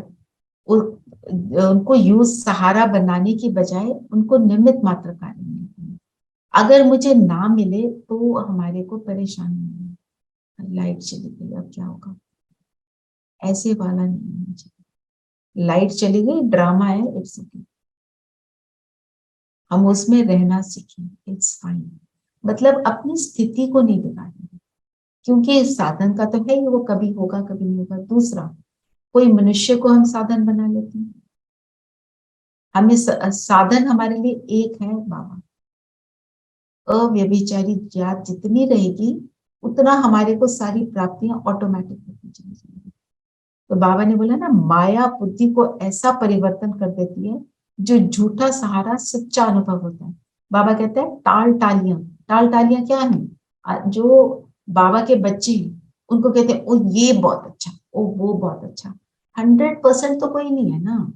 उनको यूज सहारा बनाने की बजाय उनको निमित्त मात्र कार्य में। अगर मुझे ना मिले तो हमारे को परेशानी है, लाइट चली गई अब क्या होगा, ऐसे वाला नहीं होना चाहिए। लाइट चली गई, ड्रामा है, इट्स ओके, हम उसमें रहना सीखें, इट्स फाइन। मतलब अपनी स्थिति को नहीं बिगाड़ना, क्योंकि साधन का तो है ही, वो कभी होगा कभी नहीं होगा। दूसरा, कोई मनुष्य को हम साधन बना लेते हैं। हमें साधन हमारे लिए एक है बाबा। अव्यभिचारी जात जितनी रहेगी उतना हमारे को सारी प्राप्तियां ऑटोमेटिक होती जाएंगी। तो बाबा ने बोला ना, माया बुद्धि को ऐसा परिवर्तन कर देती है जो झूठा सहारा सच्चा अनुभव होता है। बाबा कहते हैं टाल टालियां। टाल टालियां क्या है? जो बाबा के बच्चे हैं उनको कहते हैं ओ ये बहुत अच्छा, ओ वो बहुत अच्छा। 100% तो कोई नहीं है ना,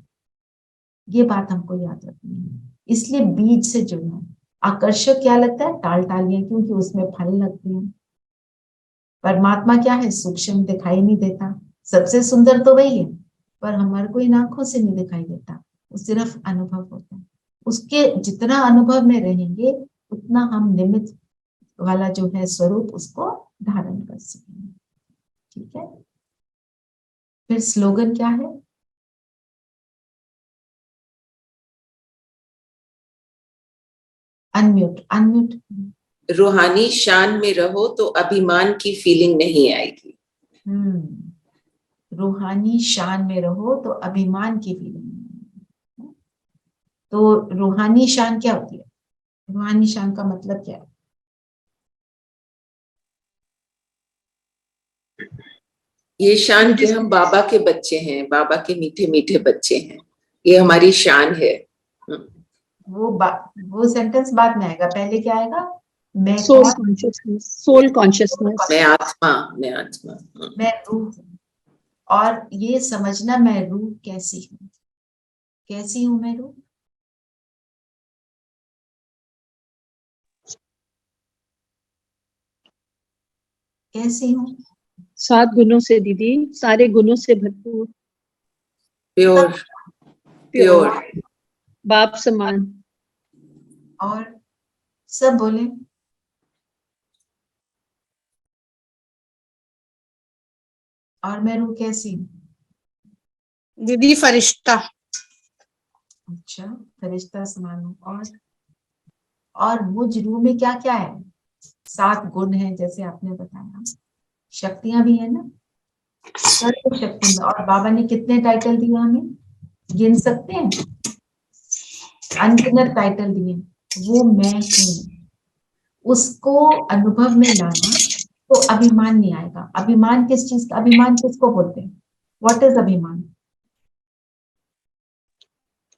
ये बात हमको याद रखनी है। इसलिए बीज से जुड़ना। आकर्षक क्या लगता है? टाल टालियां, क्योंकि उसमें फल लगते हैं। परमात्मा क्या है? सूक्ष्म, दिखाई नहीं देता। सबसे सुंदर तो वही है, पर हमारे को इन आंखों से नहीं दिखाई देता, वो सिर्फ अनुभव होता है। उसके जितना अनुभव में रहेंगे उतना हम निमित्त वाला जो है स्वरूप उसको धारण कर सकेंगे। ठीक है, फिर स्लोगन क्या है? Unmute, unmute. रूहानी शान में रहो तो अभिमान की फीलिंग नहीं आएगी। रूहानी शान में रहो तो अभिमान की फीलिंग। तो रूहानी शान क्या होती है? रूहानी शान का मतलब क्या है? ये शान कि हम बाबा के बच्चे हैं, बाबा के मीठे मीठे बच्चे हैं, ये हमारी शान है। वो सेंटेंस बाद में आएगा, पहले क्या आएगा? मैं सोल कॉन्शियसनेस, सोल कॉन्शियसनेस, मैं आत्मा, मैं आत्मा, मैं रूह हूँ। और ये समझना मैं रूह कैसी हूँ, कैसी हूँ मैं रूह? कैसी हूँ? 7 गुणों से दीदी, सारे गुणों से भरपूर, प्योर, प्योर, प्योर, बाप समान। और सब बोले और मैं रूह कैसी हूँ? दीदी फरिश्ता। अच्छा, फरिश्ता समान हूँ। और मुझ रूह में क्या क्या है? 7 गुण है जैसे आपने बताया, शक्तियां भी है ना, सर्व शक्ति में। और बाबा ने कितने टाइटल दिए हमें, गिन सकते हैं? अनगिनत टाइटल दिए। वो मैं हूँ, उसको अनुभव में लाना तो अभिमान नहीं आएगा। अभिमान किस चीज का? अभिमान किसको बोलते हैं? व्हाट इज अभिमान?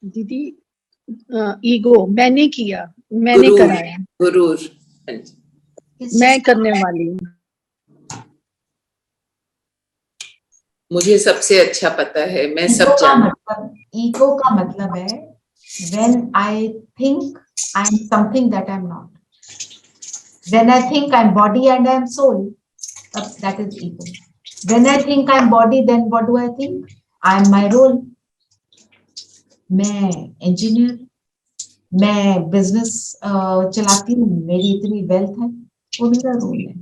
दीदी ईगो, मैंने किया, मैंने गुरूर, कराया, गुरूर, किस मैं चीज का? करने वाली हूँ। मुझे सबसे अच्छा पता है, मैं ईगो सब का जानती मतलब, ईगो का मतलब है when I think I'm something that I'm not. When I think I'm body and I'm soul, that is ego. When I think I'm body, then what do I think? I'm my role. मैं engineer, मैं business चलाती हूँ, मेरी इतनी wealth है, वो मेरा role है।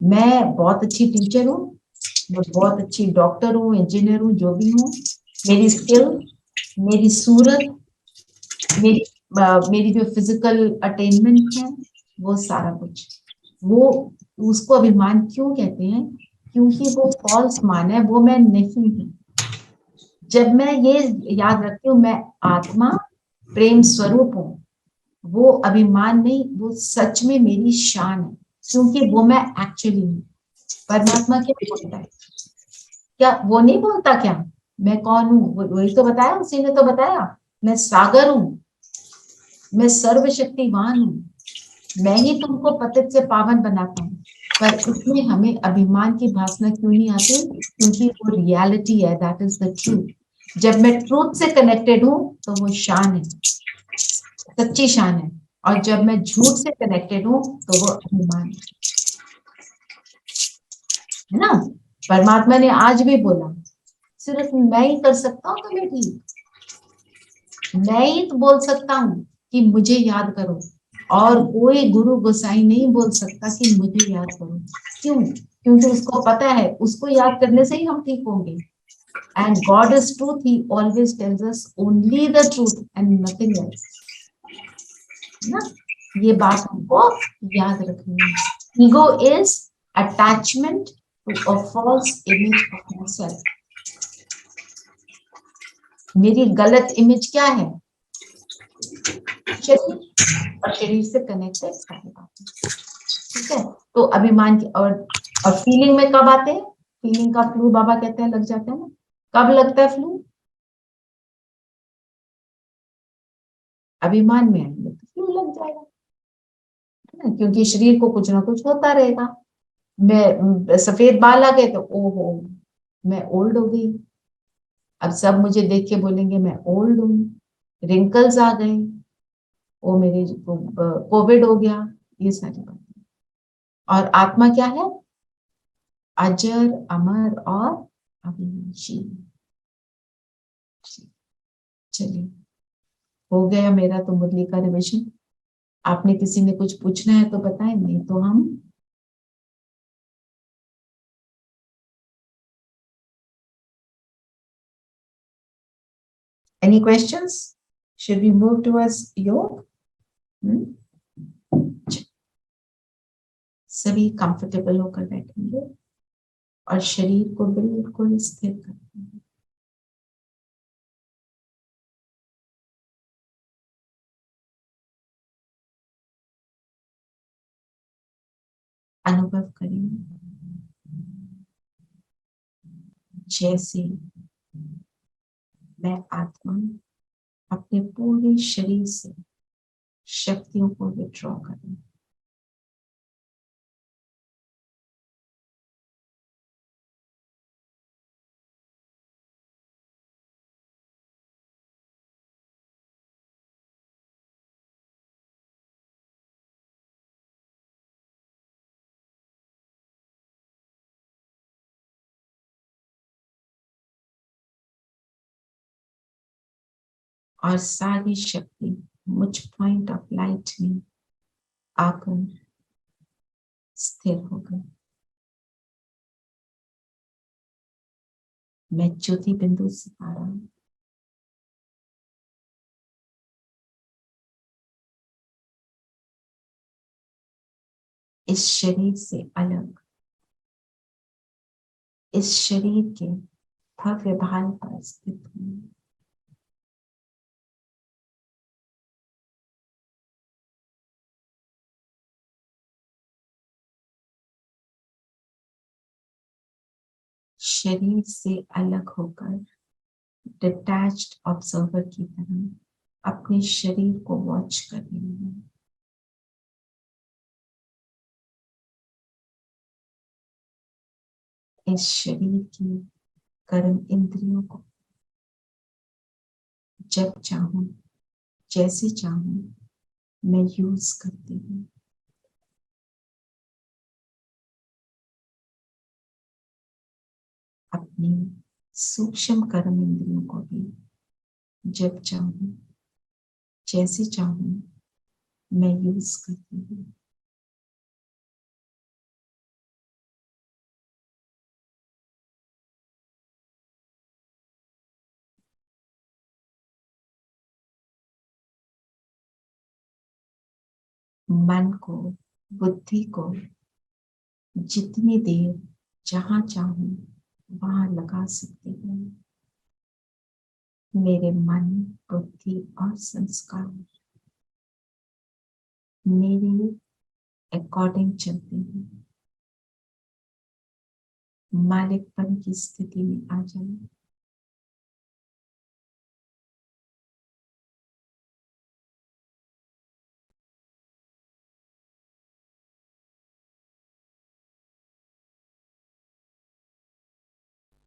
मैं बहुत अच्छी टीचर हूँ, मैं बहुत अच्छी डॉक्टर हूँ, इंजीनियर हूँ, जो भी हूँ, मेरी स्किल, मेरी सूरत, मेरी जो फिजिकल अटेनमेंट है, वो सारा कुछ, वो उसको अभिमान क्यों कहते हैं? क्योंकि वो फॉल्स मान है, वो मैं नहीं हूँ। जब मैं ये याद रखती हूँ मैं आत्मा प्रेम स्वरूप हूँ, वो अभिमान नहीं, वो सच में मेरी शान है, क्योंकि वो मैं एक्चुअली हूँ। परमात्मा क्या बोलता है? क्या वो नहीं बोलता क्या मैं कौन हूँ? वही तो बताया, उसी ने तो बताया, मैं सागर हूँ, मैं सर्वशक्तिवान हूँ, मैं ही तुमको पतित से पावन बनाता हूँ। पर इसमें हमें अभिमान की भावना क्यों नहीं आती? क्योंकि वो रियलिटी है, दैट इज द ट्रूथ। जब मैं ट्रूथ से कनेक्टेड हूँ तो वो शान है, सच्ची शान है। और जब मैं झूठ से कनेक्टेड हूँ तो वो अभिमान है ना। परमात्मा ने आज भी बोला सिर्फ मैं ही कर सकता हूँ तुम्हें ठीक, मैं ही तो बोल सकता हूँ कि मुझे याद करो, और कोई गुरु गोसाई नहीं बोल सकता कि मुझे याद करो। क्यों? क्योंकि उसको पता है उसको याद करने से ही हम ठीक होंगे। And God is truth, he always tells us only the truth and nothing else. ना, ये बात हमको याद रखनी है। Ego is attachment to a false image of myself. मेरी गलत इमेज क्या है? शरीर, और शरीर से कनेक्टेड सारी बातें। ठीक है, तो अभिमान की और फीलिंग में कब आते हैं? फीलिंग का फ्लू बाबा कहते हैं लग जाता है ना। कब लगता है फ्लू? अभिमान में आएंगे तो फ्लू लग जाएगा, है ना? क्योंकि शरीर को कुछ ना कुछ होता रहेगा। मैं सफेद बाल आ गए तो ओहो मैं ओल्ड हो गई, अब सब मुझे देख के बोलेंगे मैं ओल्ड हूँ। रिंकल्स आ गए, वो मेरे कोविड हो गया, ये सारी बातें। और आत्मा क्या है? अजर अमर और अविनाशी। चलिए, हो गया मेरा तो मुरली का रिविजन। आपने किसी ने कुछ पूछना है तो बताएं, नहीं तो हम any questions? Should we move towards योग? सभी कंफर्टेबल होकर बैठेंगे और शरीर को बिल्कुल स्थिर करेंगे। अनुभव करेंगे जैसे मैं आत्मा अपने पूरे शरीर से शक्तियों को विड्रॉ करूं। और सारी शक्ति मुझ पॉइंट ऑफ लाइट में आकर स्थिर हो गई। मैं ज्योति बिंदु सितारा इस शरीर से अलग, इस शरीर के भव्य भाल पर स्थित हूँ। शरीर से अलग होकर डिटैच्ड ऑब्जर्वर की तरह अपने शरीर को वॉच कर रही हूँ। इस शरीर की कर्म इंद्रियों को जब चाहूं, जैसे चाहूं मैं यूज करती हूँ। अपनी सूक्ष्म कर्म इंद्रियों को भी जब चाहूं, जैसे चाहूं मैं यूज करती हूँ। मन को, बुद्धि को जितनी देर जहां चाहूं वहां लगा सकती हूँ। मेरे मन, बुद्धि और संस्कार मेरे अकॉर्डिंग चलते हैं। मालिकपन की स्थिति में आ जाए।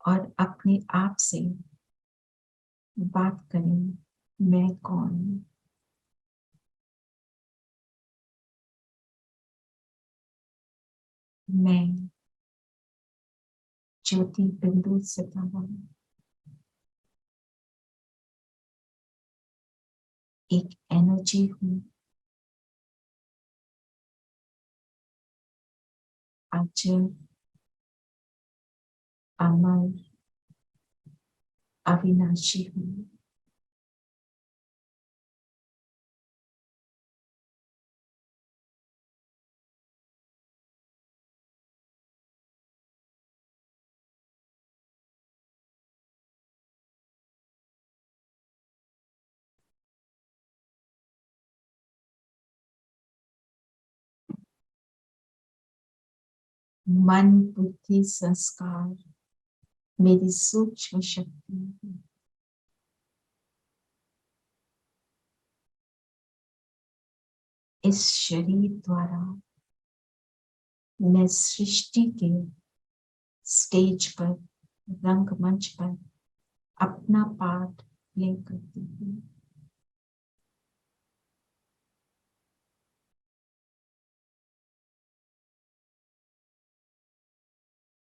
और अपने आप से बात करें, मैं कौन हूँ। मैं ज्योति बिंदु सितारा एक एनर्जी हूँ। अजर, अमर, अविनाशी हूँ। मन, बुद्धि, संस्कार मेरी सूक्ष्म शक्ति है। इस शरीर द्वारा मैं सृष्टि के स्टेज पर, रंगमंच पर अपना पार्ट प्ले करती हूँ।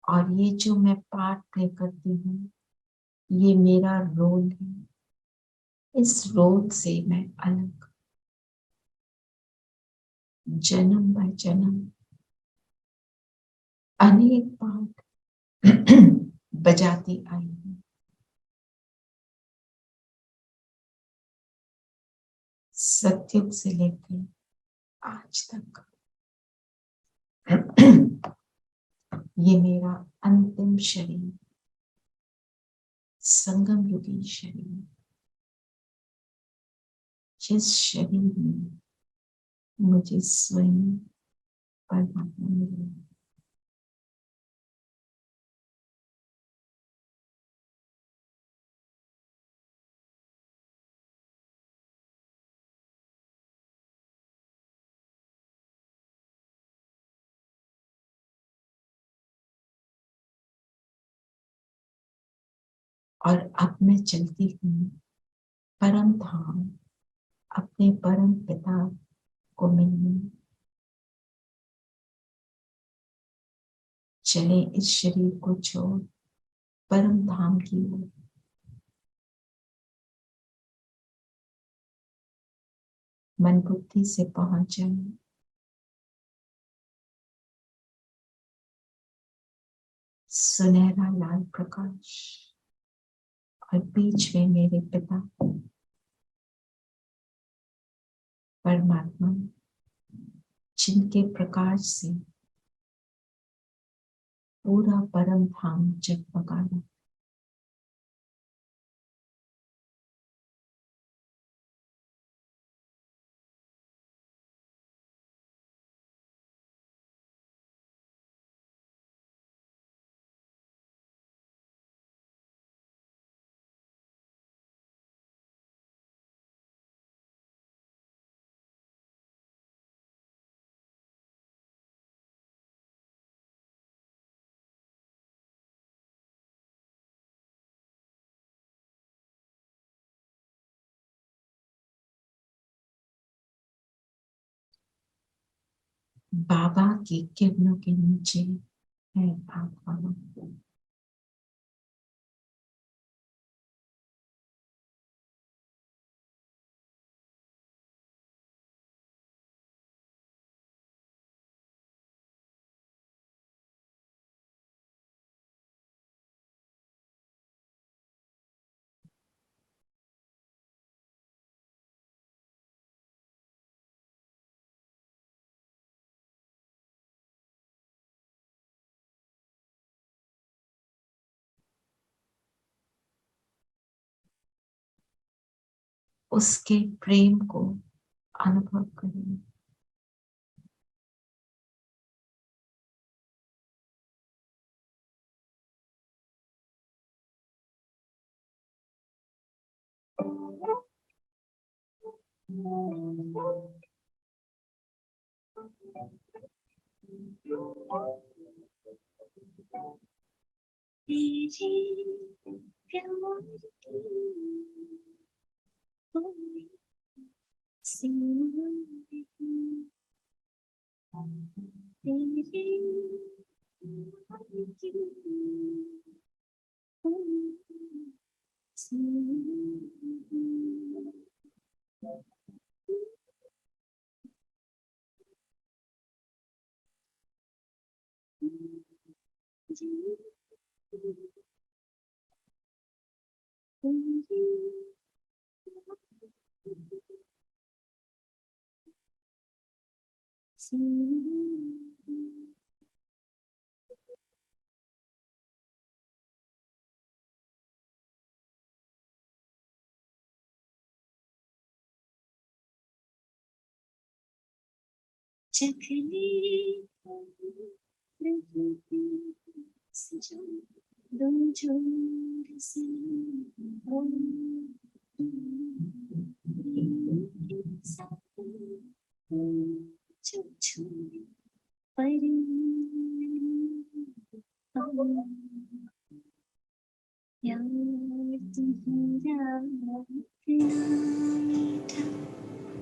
और ये जो मैं पार्ट प्ले करती हूँ, ये मेरा रोल है। इस रोल से मैं अलग जन्म बाय जन्म अनेक पार्ट बजाती आई हूँ। सतयुग से लेकर आज तक ये मेरा अंतिम शरीर, संगम युगी शरीर, जिस शरीर में मुझे स्वयं परमात्मा मिले। और अब मैं चलती हूँ परम धाम, अपने परम पिता को मिलने। चले इस शरीर को छोड़ परम धाम की ओर। मन बुद्धि से पहुंच जाए। सुनहरा लाल प्रकाश और बीच में मेरे पिता परमात्मा, जिनके प्रकाश से पूरा परम धाम जगमगा रहा। बाबा की किरणों के नीचे है आत्मा। उसके प्रेम को अनुभव करें।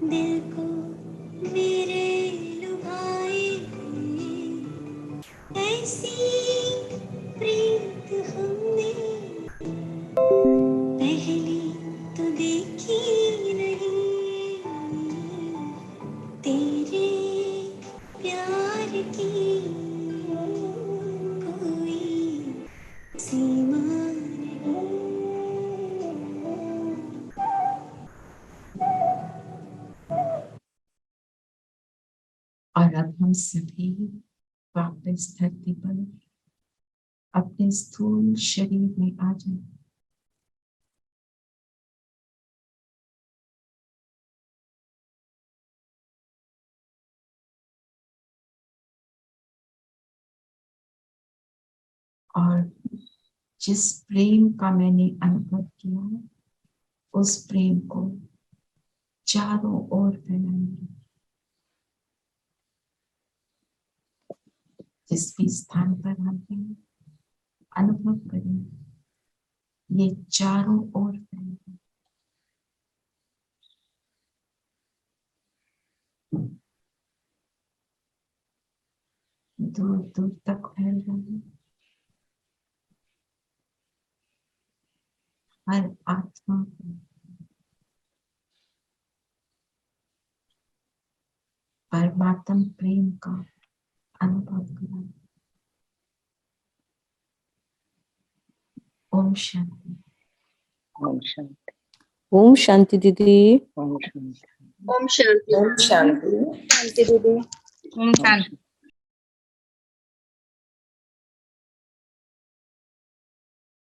दिल को मेरे लुभाए ऐसी प्रीत हमने पहली तो देखी नहीं, तेरे प्यार की कोई सीमा और अब हम सभी वापस धरती पर अपने स्थूल शरीर में आ जाए। और जिस प्रेम का मैंने अनुभव किया है, उस प्रेम को चारों ओर फैलाएंगे। जिस भी स्थान पर हम हैं, अनुभव करें, ये चारों ओर फैलेगा। दूर दूर तक फैल रहा है। हर आत्मा को परमात्म प्रेम का अनुभव करें। ओम शांति। ओम शांति। ओम शांति दीदी। ओम शांति। ओम शांति। ओम शांति। शांति दीदी। ओम शांति।